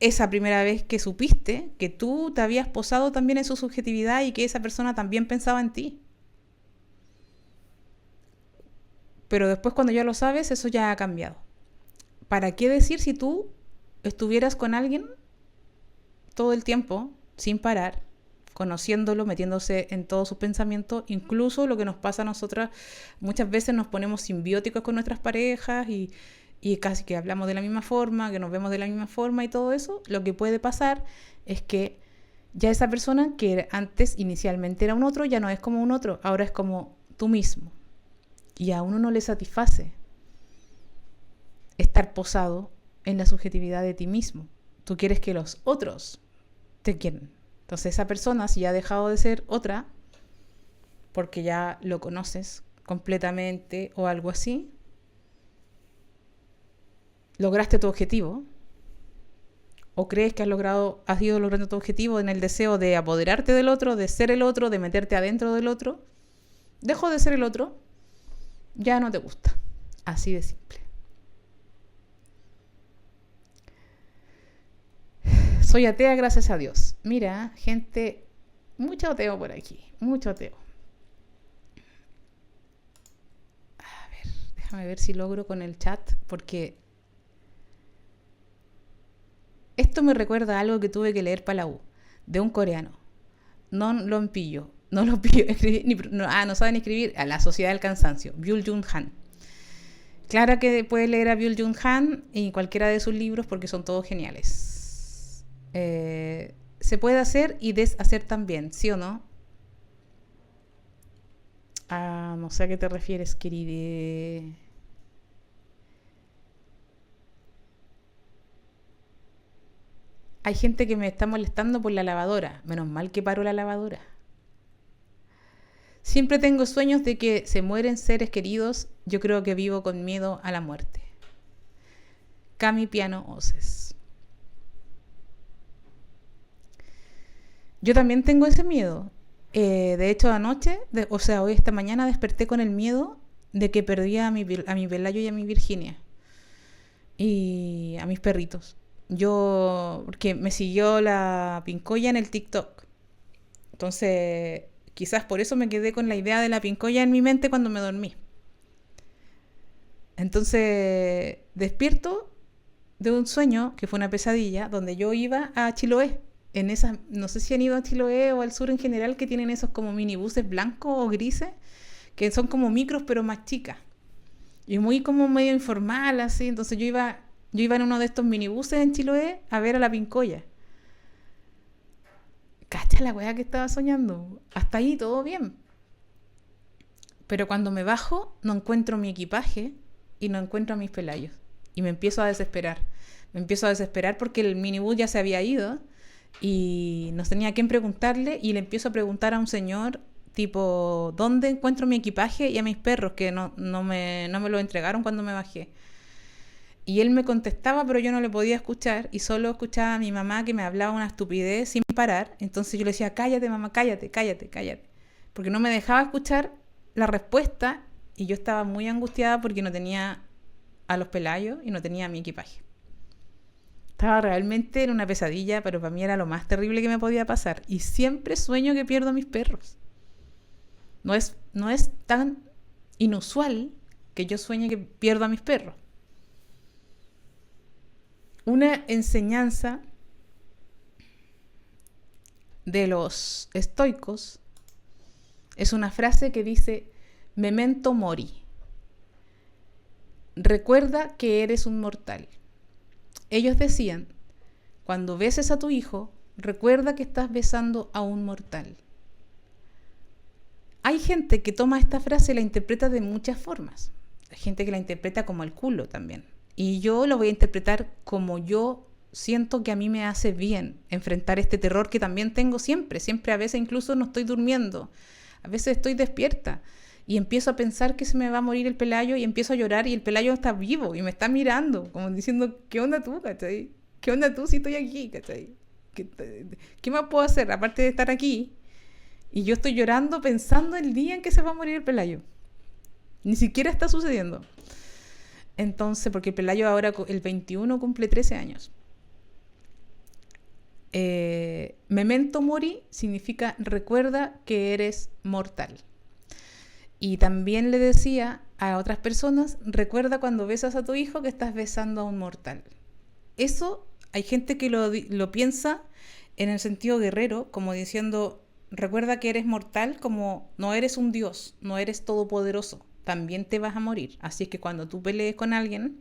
A: esa primera vez que supiste que tú te habías posado también en su subjetividad y que esa persona también pensaba en ti. Pero después, cuando ya lo sabes, eso ya ha cambiado. ¿Para qué decir si tú estuvieras con alguien todo el tiempo, sin parar, conociéndolo, metiéndose en todos sus pensamientos? Incluso lo que nos pasa a nosotras, muchas veces nos ponemos simbióticos con nuestras parejas y casi que hablamos de la misma forma, que nos vemos de la misma forma y todo eso. Lo que puede pasar es que ya esa persona que antes inicialmente era un otro, ya no es como un otro, ahora es como tú mismo. Y a uno no le satisface estar posado en la subjetividad de ti mismo. Tú quieres que los otros te quieren. Entonces esa persona, si ya ha dejado de ser otra, porque ya lo conoces completamente o algo así, lograste tu objetivo, o crees que has ido logrando tu objetivo en el deseo de apoderarte del otro, de ser el otro, de meterte adentro del otro, dejó de ser el otro, ya no te gusta. Así de simple. Soy atea, gracias a Dios. Mira, gente, Mucho Teo por aquí, mucho Teo. A ver, déjame ver si logro con el chat, porque esto me recuerda a algo que tuve que leer para la U, de un coreano. No lo pillo, no saben escribir, a La Sociedad del Cansancio, Byul Jung Han. Claro que puedes leer a Byul Jung Han y cualquiera de sus libros porque son todos geniales. Se puede hacer y deshacer también, ¿sí o no? No sé a qué te refieres, querida. Hay gente que me está molestando por la lavadora. Menos mal que paró la lavadora. Siempre tengo sueños de que se mueren seres queridos. Yo creo que vivo con miedo a la muerte. Cami Piano Oces. Yo también tengo ese miedo. De hecho, anoche, hoy esta mañana desperté con el miedo de que perdí a mi Pelayo y a mi Virginia. Y a mis perritos. Porque me siguió la Pincoya en el TikTok. Entonces, quizás por eso me quedé con la idea de la Pincoya en mi mente cuando me dormí. Entonces, despierto de un sueño, que fue una pesadilla, donde yo iba a Chiloé. En esas, no sé si han ido a Chiloé o al sur en general, que tienen esos como minibuses blancos o grises, que son como micros pero más chicas. Y muy como medio informal, así. Entonces yo iba en uno de estos minibuses en Chiloé a ver a la Pincoya. Cacha la weá que estaba soñando. Hasta ahí todo bien. Pero cuando me bajo, no encuentro mi equipaje y no encuentro a mis pelayos. Y me empiezo a desesperar. Me empiezo a desesperar porque el minibús ya se había ido y no tenía a quién preguntarle. Y le empiezo a preguntar a un señor, tipo, ¿dónde encuentro mi equipaje y a mis perros? Que no me lo entregaron cuando me bajé. Y él me contestaba, pero yo no le podía escuchar y solo escuchaba a mi mamá que me hablaba una estupidez sin parar. Entonces yo le decía, cállate mamá, cállate. Porque no me dejaba escuchar la respuesta y yo estaba muy angustiada porque no tenía a los pelayos y no tenía mi equipaje. Estaba realmente en una pesadilla, pero para mí era lo más terrible que me podía pasar. Y siempre sueño que pierdo a mis perros. No es tan inusual que yo sueñe que pierdo a mis perros. Una enseñanza de los estoicos es una frase que dice memento mori. Recuerda que eres un mortal. Ellos decían, cuando beses a tu hijo, recuerda que estás besando a un mortal. Hay gente que toma esta frase y la interpreta de muchas formas. Hay gente que la interpreta como el culo también. Y yo lo voy a interpretar como yo siento que a mí me hace bien enfrentar este terror que también tengo siempre. Siempre, a veces incluso no estoy durmiendo. A veces estoy despierta y empiezo a pensar que se me va a morir el Pelayo y empiezo a llorar y el Pelayo está vivo y me está mirando, como diciendo, ¿qué onda tú, cachai? ¿Qué onda tú si estoy aquí, cachai? ¿Qué más puedo hacer aparte de estar aquí? Y yo estoy llorando pensando el día en que se va a morir el Pelayo. Ni siquiera está sucediendo. Entonces, porque el Pelayo ahora, el 21, cumple 13 años. Memento mori significa recuerda que eres mortal. Y también le decía a otras personas, recuerda cuando besas a tu hijo que estás besando a un mortal. Eso hay gente que lo piensa en el sentido guerrero, como diciendo, recuerda que eres mortal, como no eres un dios, no eres todopoderoso. También te vas a morir. Así es que cuando tú pelees con alguien,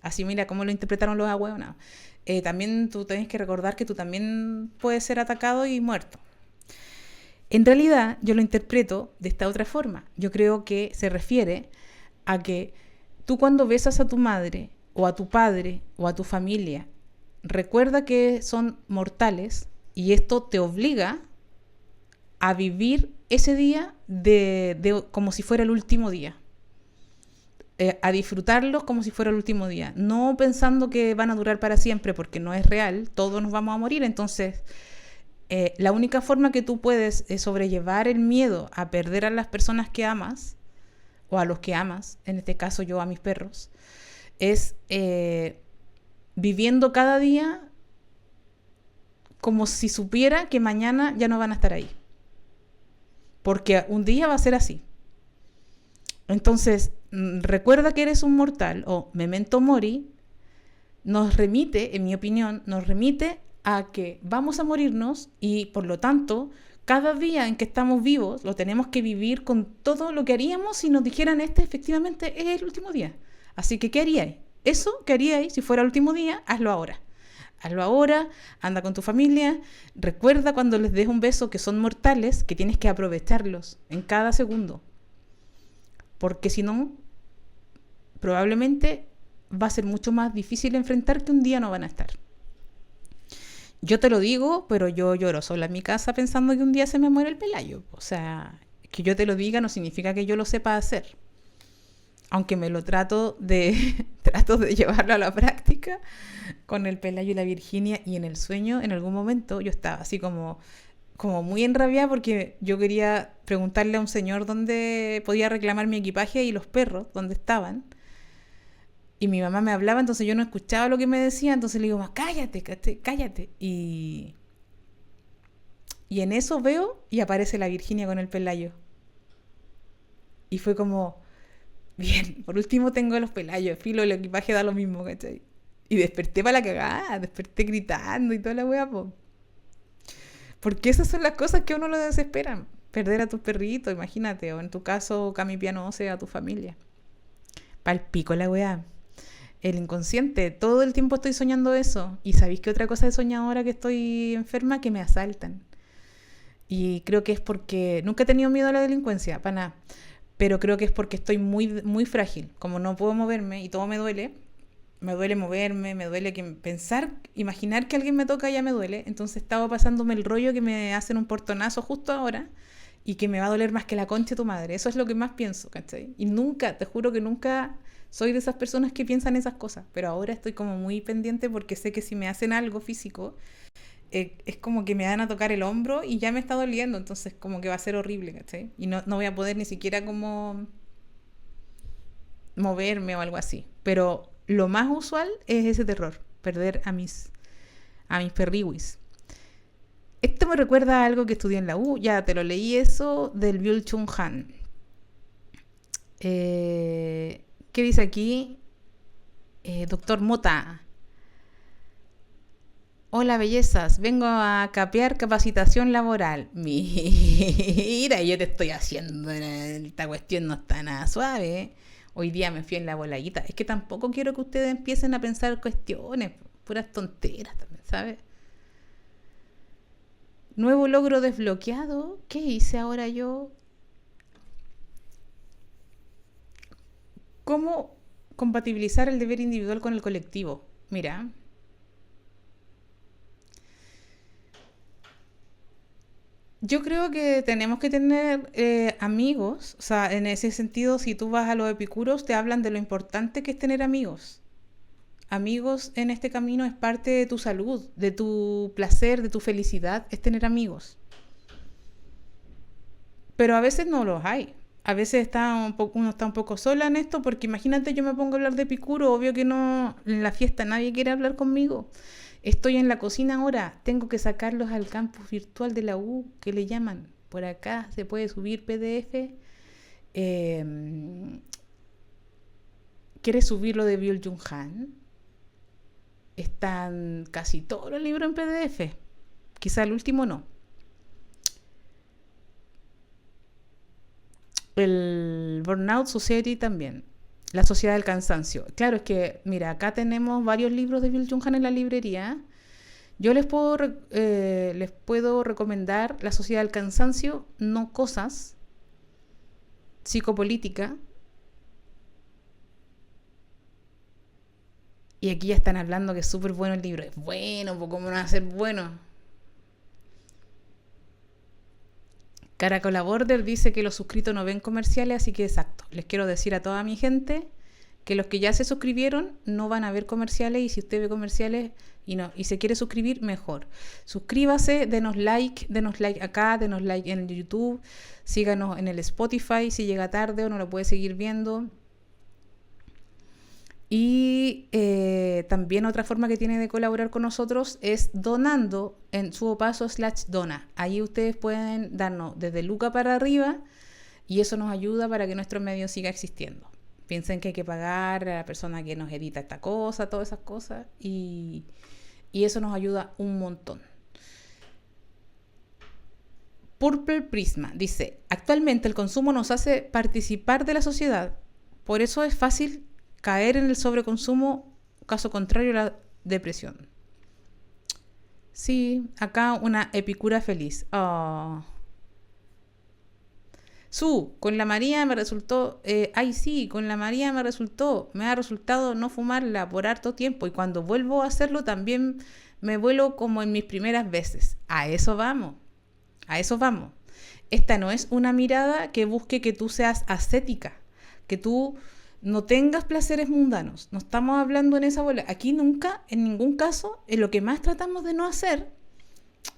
A: así mira cómo lo interpretaron los ahueonados, también tú tienes que recordar que tú también puedes ser atacado y muerto. En realidad, yo lo interpreto de esta otra forma. Yo creo que se refiere a que tú cuando besas a tu madre, o a tu padre, o a tu familia, recuerda que son mortales y esto te obliga a vivir ese día como si fuera el último día. A disfrutarlos como si fuera el último día. No pensando que van a durar para siempre, porque no es real, todos nos vamos a morir. Entonces, la única forma que tú puedes sobrellevar el miedo a perder a las personas que amas, o a los que amas, en este caso yo a mis perros, es viviendo cada día como si supiera que mañana ya no van a estar ahí. porque un día va a ser así. Entonces, recuerda que eres un mortal, o memento mori, nos remite, en mi opinión, nos remite a que vamos a morirnos y por lo tanto, cada día en que estamos vivos lo tenemos que vivir con todo lo que haríamos si nos dijeran efectivamente es el último día. Así que, ¿qué haríais? Eso que haríais si fuera el último día, hazlo ahora. Hazlo ahora, anda con tu familia, recuerda cuando les des un beso que son mortales, que tienes que aprovecharlos en cada segundo. Porque si no, probablemente va a ser mucho más difícil enfrentar que un día no van a estar. Yo te lo digo, pero yo lloro sola en mi casa pensando que un día se me muere el Pelayo. O sea, que yo te lo diga no significa que yo lo sepa hacer. Aunque me lo trato de llevarlo a la práctica con el Pelayo y la Virginia, y en el sueño, en algún momento, yo estaba así como muy enrabiada porque yo quería preguntarle a un señor dónde podía reclamar mi equipaje y los perros, dónde estaban. Y mi mamá me hablaba, entonces yo no escuchaba lo que me decía, entonces le digo, cállate, cállate. Y en eso veo y aparece la Virginia con el Pelayo. Y fue como, bien, por último tengo los Pelayos, filo, el equipaje da lo mismo, ¿cachai? Y desperté para la cagada, desperté gritando y toda la wea, po. Porque esas son las cosas que a uno lo desesperan. Perder a tus perritos, imagínate, o en tu caso, Cami Piano, o sea, a tu familia. Pal pico la wea. El inconsciente, todo el tiempo estoy soñando eso. Y ¿sabéis qué otra cosa he soñado ahora que estoy enferma? Que me asaltan. Y creo que es porque nunca he tenido miedo a la delincuencia, para nada. Pero creo que es porque estoy muy, muy frágil. Como no puedo moverme y todo me duele moverme, me duele pensar, imaginar que alguien me toca ya me duele. Entonces estaba pasándome el rollo que me hacen un portonazo justo ahora y que me va a doler más que la concha de tu madre. Eso es lo que más pienso, ¿cachai? Y nunca, te juro que nunca soy de esas personas que piensan esas cosas. Pero ahora estoy como muy pendiente porque sé que si me hacen algo físico, es como que me van a tocar el hombro y ya me está doliendo. Entonces como que va a ser horrible, ¿cachai? Y no voy a poder ni siquiera como moverme o algo así. Pero lo más usual es ese terror, perder a mis perriwis. Esto me recuerda a algo que estudié en la U, ya te lo leí eso, del Byul-Chul Han. ¿Qué dice aquí? Doctor Mota. Hola bellezas, vengo a capear capacitación laboral. Mira, yo te estoy haciendo, esta cuestión no está nada suave. Hoy día me fui en la voladita. Es que tampoco quiero que ustedes empiecen a pensar cuestiones, puras tonteras también, ¿sabes? Nuevo logro desbloqueado. ¿Qué hice ahora yo? ¿Cómo compatibilizar el deber individual con el colectivo? Mira. Yo creo que tenemos que tener amigos, o sea, en ese sentido, si tú vas a los epicuros, te hablan de lo importante que es tener amigos. Amigos en este camino es parte de tu salud, de tu placer, de tu felicidad, es tener amigos. Pero a veces no los hay. A veces uno está un poco sola en esto, porque imagínate, yo me pongo a hablar de Epicuro, obvio que no, en la fiesta nadie quiere hablar conmigo. Estoy en la cocina ahora, tengo que sacarlos al campus virtual de la U, que le llaman. Por acá se puede subir PDF. ¿Quieres subirlo de Byul-Chul Han? Están casi todos los libros en PDF. Quizá el último no. El Burnout Society también. La Sociedad del Cansancio. Claro, es que, mira, acá tenemos varios libros de Byul-Chul Han en la librería. Yo les puedo recomendar La Sociedad del Cansancio, No Cosas, Psicopolítica. Y aquí ya están hablando que es súper bueno el libro. Es bueno, pues ¿cómo no va a ser bueno? Caracola Border dice que los suscritos no ven comerciales, así que exacto. Les quiero decir a toda mi gente que los que ya se suscribieron no van a ver comerciales, y si usted ve comerciales y se quiere suscribir, mejor. Suscríbase, denos like acá, denos like en YouTube, síganos en el Spotify si llega tarde o no lo puede seguir viendo. Y también otra forma que tiene de colaborar con nosotros es donando en subopaso/dona. Ahí ustedes pueden darnos desde Luca para arriba y eso nos ayuda para que nuestro medio siga existiendo. Piensen que hay que pagar a la persona que nos edita esta cosa, todas esas cosas, y eso nos ayuda un montón. Purple Prisma dice, actualmente el consumo nos hace participar de la sociedad, por eso es fácil caer en el sobreconsumo, caso contrario a la depresión. Sí, acá una epicura feliz. Oh. Con la María me resultó, con la María me ha resultado no fumarla por harto tiempo y cuando vuelvo a hacerlo también me vuelo como en mis primeras veces. A eso vamos. Esta no es una mirada que busque que tú seas ascética, que tú no tengas placeres mundanos. No estamos hablando en esa bola. Aquí nunca, en ningún caso, lo que más tratamos de no hacer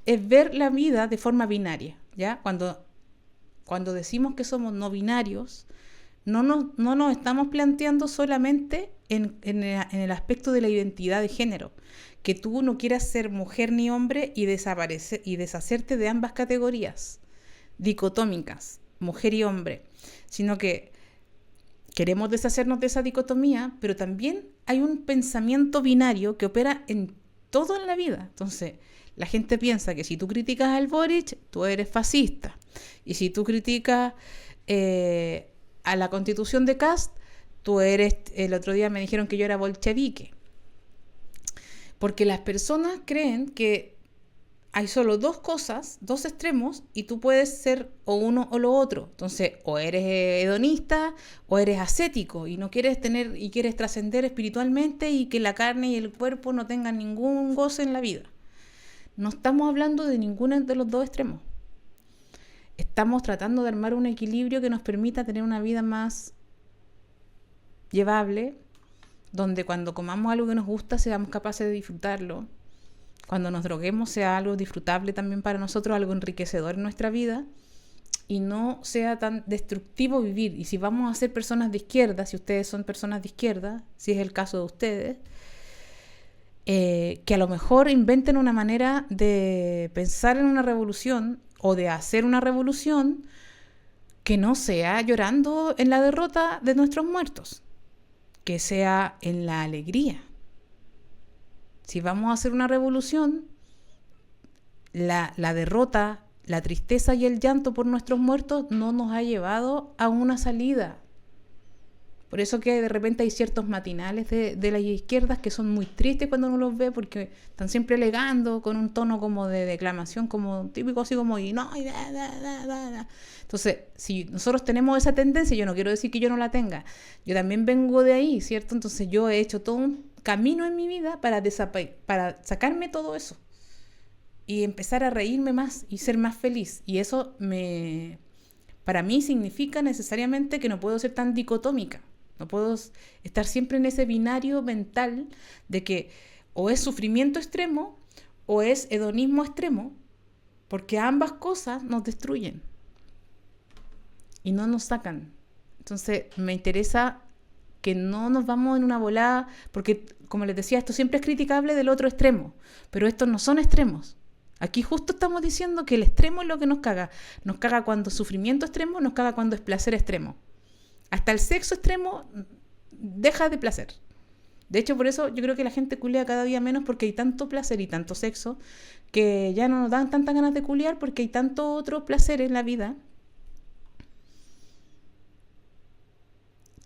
A: es ver la vida de forma binaria, ¿ya? Cuando decimos que somos no binarios, no nos estamos planteando solamente en el aspecto de la identidad de género, que tú no quieras ser mujer ni hombre y deshacerte de ambas categorías dicotómicas, mujer y hombre, sino que queremos deshacernos de esa dicotomía, pero también hay un pensamiento binario que opera en todo en la vida. Entonces, la gente piensa que si tú criticas al Boric, tú eres fascista. Y si tú criticas a la Constitución de Kast, tú eres... El otro día me dijeron que yo era bolchevique. Porque las personas creen que hay solo dos cosas, dos extremos, y tú puedes ser o uno o lo otro. Entonces, o eres hedonista o eres ascético y no quieres tener y quieres trascender espiritualmente y que la carne y el cuerpo no tengan ningún goce en la vida. No estamos hablando de ninguno de los dos extremos. Estamos tratando de armar un equilibrio que nos permita tener una vida más llevable, donde cuando comamos algo que nos gusta seamos capaces de disfrutarlo. Cuando nos droguemos sea algo disfrutable también para nosotros, algo enriquecedor en nuestra vida y no sea tan destructivo vivir. Y si vamos a ser personas de izquierda, si ustedes son personas de izquierda, si es el caso de ustedes, que a lo mejor inventen una manera de pensar en una revolución o de hacer una revolución que no sea llorando en la derrota de nuestros muertos, que sea en la alegría. Si vamos a hacer una revolución, la derrota, la tristeza y el llanto por nuestros muertos no nos ha llevado a una salida. Por eso que de repente hay ciertos matinales de las izquierdas que son muy tristes cuando uno los ve porque están siempre alegando con un tono como de declamación, como típico así como y no, y da. Entonces, si nosotros tenemos esa tendencia, yo no quiero decir que yo no la tenga, yo también vengo de ahí, ¿cierto? Entonces yo he hecho todo un camino en mi vida para sacarme todo eso y empezar a reírme más y ser más feliz. Y eso para mí significa necesariamente que no puedo ser tan dicotómica. No puedo estar siempre en ese binario mental de que o es sufrimiento extremo o es hedonismo extremo, porque ambas cosas nos destruyen y no nos sacan. Entonces me interesa que no nos vamos en una volada, porque como les decía, esto siempre es criticable del otro extremo, pero estos no son extremos. Aquí justo estamos diciendo que el extremo es lo que nos caga. Nos caga cuando es sufrimiento extremo, nos caga cuando es placer extremo. Hasta el sexo extremo deja de placer. De hecho, por eso yo creo que la gente culea cada día menos porque hay tanto placer y tanto sexo que ya no nos dan tantas ganas de culear porque hay tanto otro placer en la vida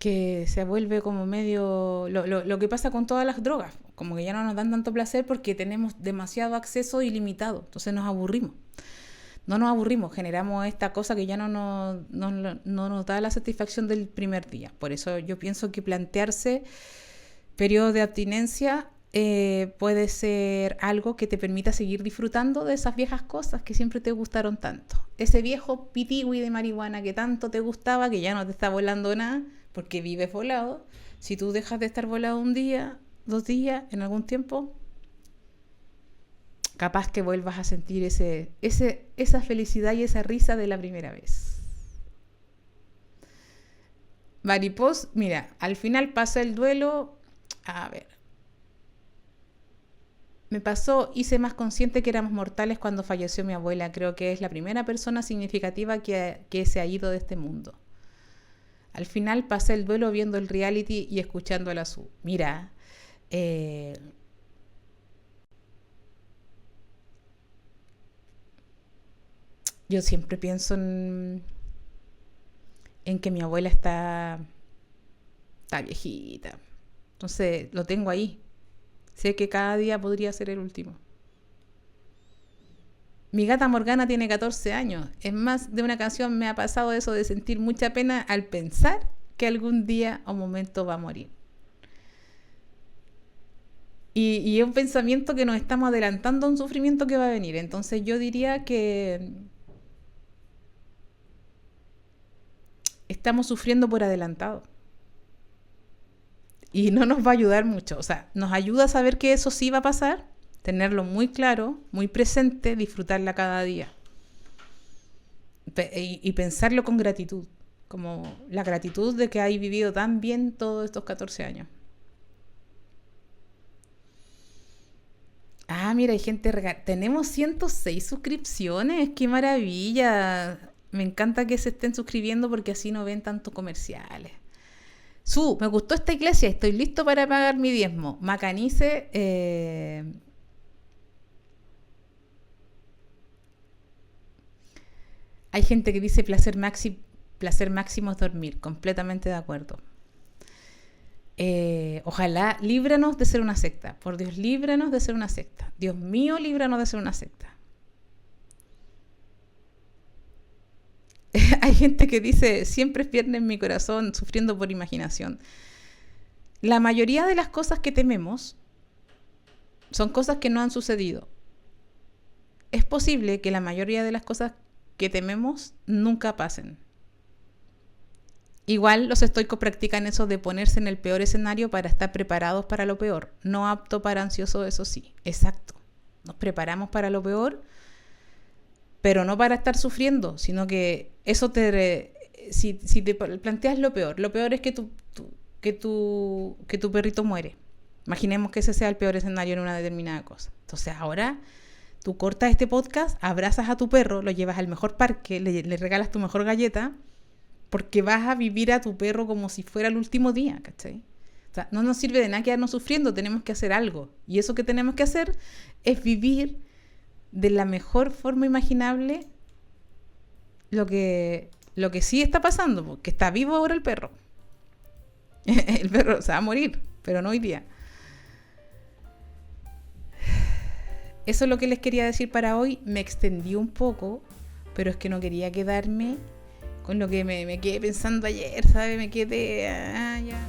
A: que se vuelve como medio... Lo que pasa con todas las drogas, como que ya no nos dan tanto placer porque tenemos demasiado acceso ilimitado, entonces nos aburrimos. No nos aburrimos, generamos esta cosa que ya no nos da la satisfacción del primer día. Por eso yo pienso que plantearse periodos de abstinencia puede ser algo que te permita seguir disfrutando de esas viejas cosas que siempre te gustaron tanto. Ese viejo pitigüi de marihuana que tanto te gustaba, que ya no te está volando nada, porque vives volado. Si tú dejas de estar volado un día, 2 días, en algún tiempo, capaz que vuelvas a sentir esa felicidad y esa risa de la primera vez. Maripos, mira, al final pasa el duelo A ver. Me pasó, hice más consciente que éramos mortales cuando falleció mi abuela. Creo que es la primera persona significativa que se ha ido de este mundo. Al final pasé el duelo viendo el reality y escuchando a la Su. Mira, yo siempre pienso en que mi abuela está viejita. Entonces lo tengo ahí. Sé que cada día podría ser el último. Mi gata Morgana tiene 14 años. Es más, de una canción me ha pasado eso de sentir mucha pena al pensar que algún día o momento va a morir. Y es un pensamiento que nos estamos adelantando a un sufrimiento que va a venir. Entonces yo diría que estamos sufriendo por adelantado. Y no nos va a ayudar mucho. O sea, nos ayuda a saber que eso sí va a pasar, tenerlo muy claro, muy presente, disfrutarla cada día. Y pensarlo con gratitud. Como la gratitud de que hay vivido tan bien todos estos 14 años. Ah, mira, hay gente tenemos 106 suscripciones. ¡Qué maravilla! Me encanta que se estén suscribiendo porque así no ven tantos comerciales. Me gustó esta iglesia, estoy listo para pagar mi diezmo. Macanice, hay gente que dice placer máximo es dormir, completamente de acuerdo. Ojalá, líbranos de ser una secta. Por Dios, líbranos de ser una secta. Dios mío, líbranos de ser una secta. Hay gente que dice, siempre es viernes en mi corazón, sufriendo por imaginación. La mayoría de las cosas que tememos son cosas que no han sucedido. Es posible que la mayoría de las cosas que tememos nunca pasen. Igual los estoicos practican eso de ponerse en el peor escenario para estar preparados para lo peor. No apto para ansioso, eso sí. Exacto. Nos preparamos para lo peor, pero no para estar sufriendo, sino que eso si te planteas lo peor es que tu perrito muere. Imaginemos que ese sea el peor escenario en una determinada cosa. Entonces ahora tú cortas este podcast, abrazas a tu perro, lo llevas al mejor parque, le regalas tu mejor galleta, porque vas a vivir a tu perro como si fuera el último día, ¿cachai? O sea, no nos sirve de nada quedarnos sufriendo, tenemos que hacer algo. Y eso que tenemos que hacer es vivir de la mejor forma imaginable lo que sí está pasando, porque está vivo ahora el perro. El perro se va a morir, pero no hoy día. Eso es lo que les quería decir para hoy. Me extendí un poco, pero es que no quería quedarme con lo que me quedé pensando ayer, ¿sabes? Me quedé... ya.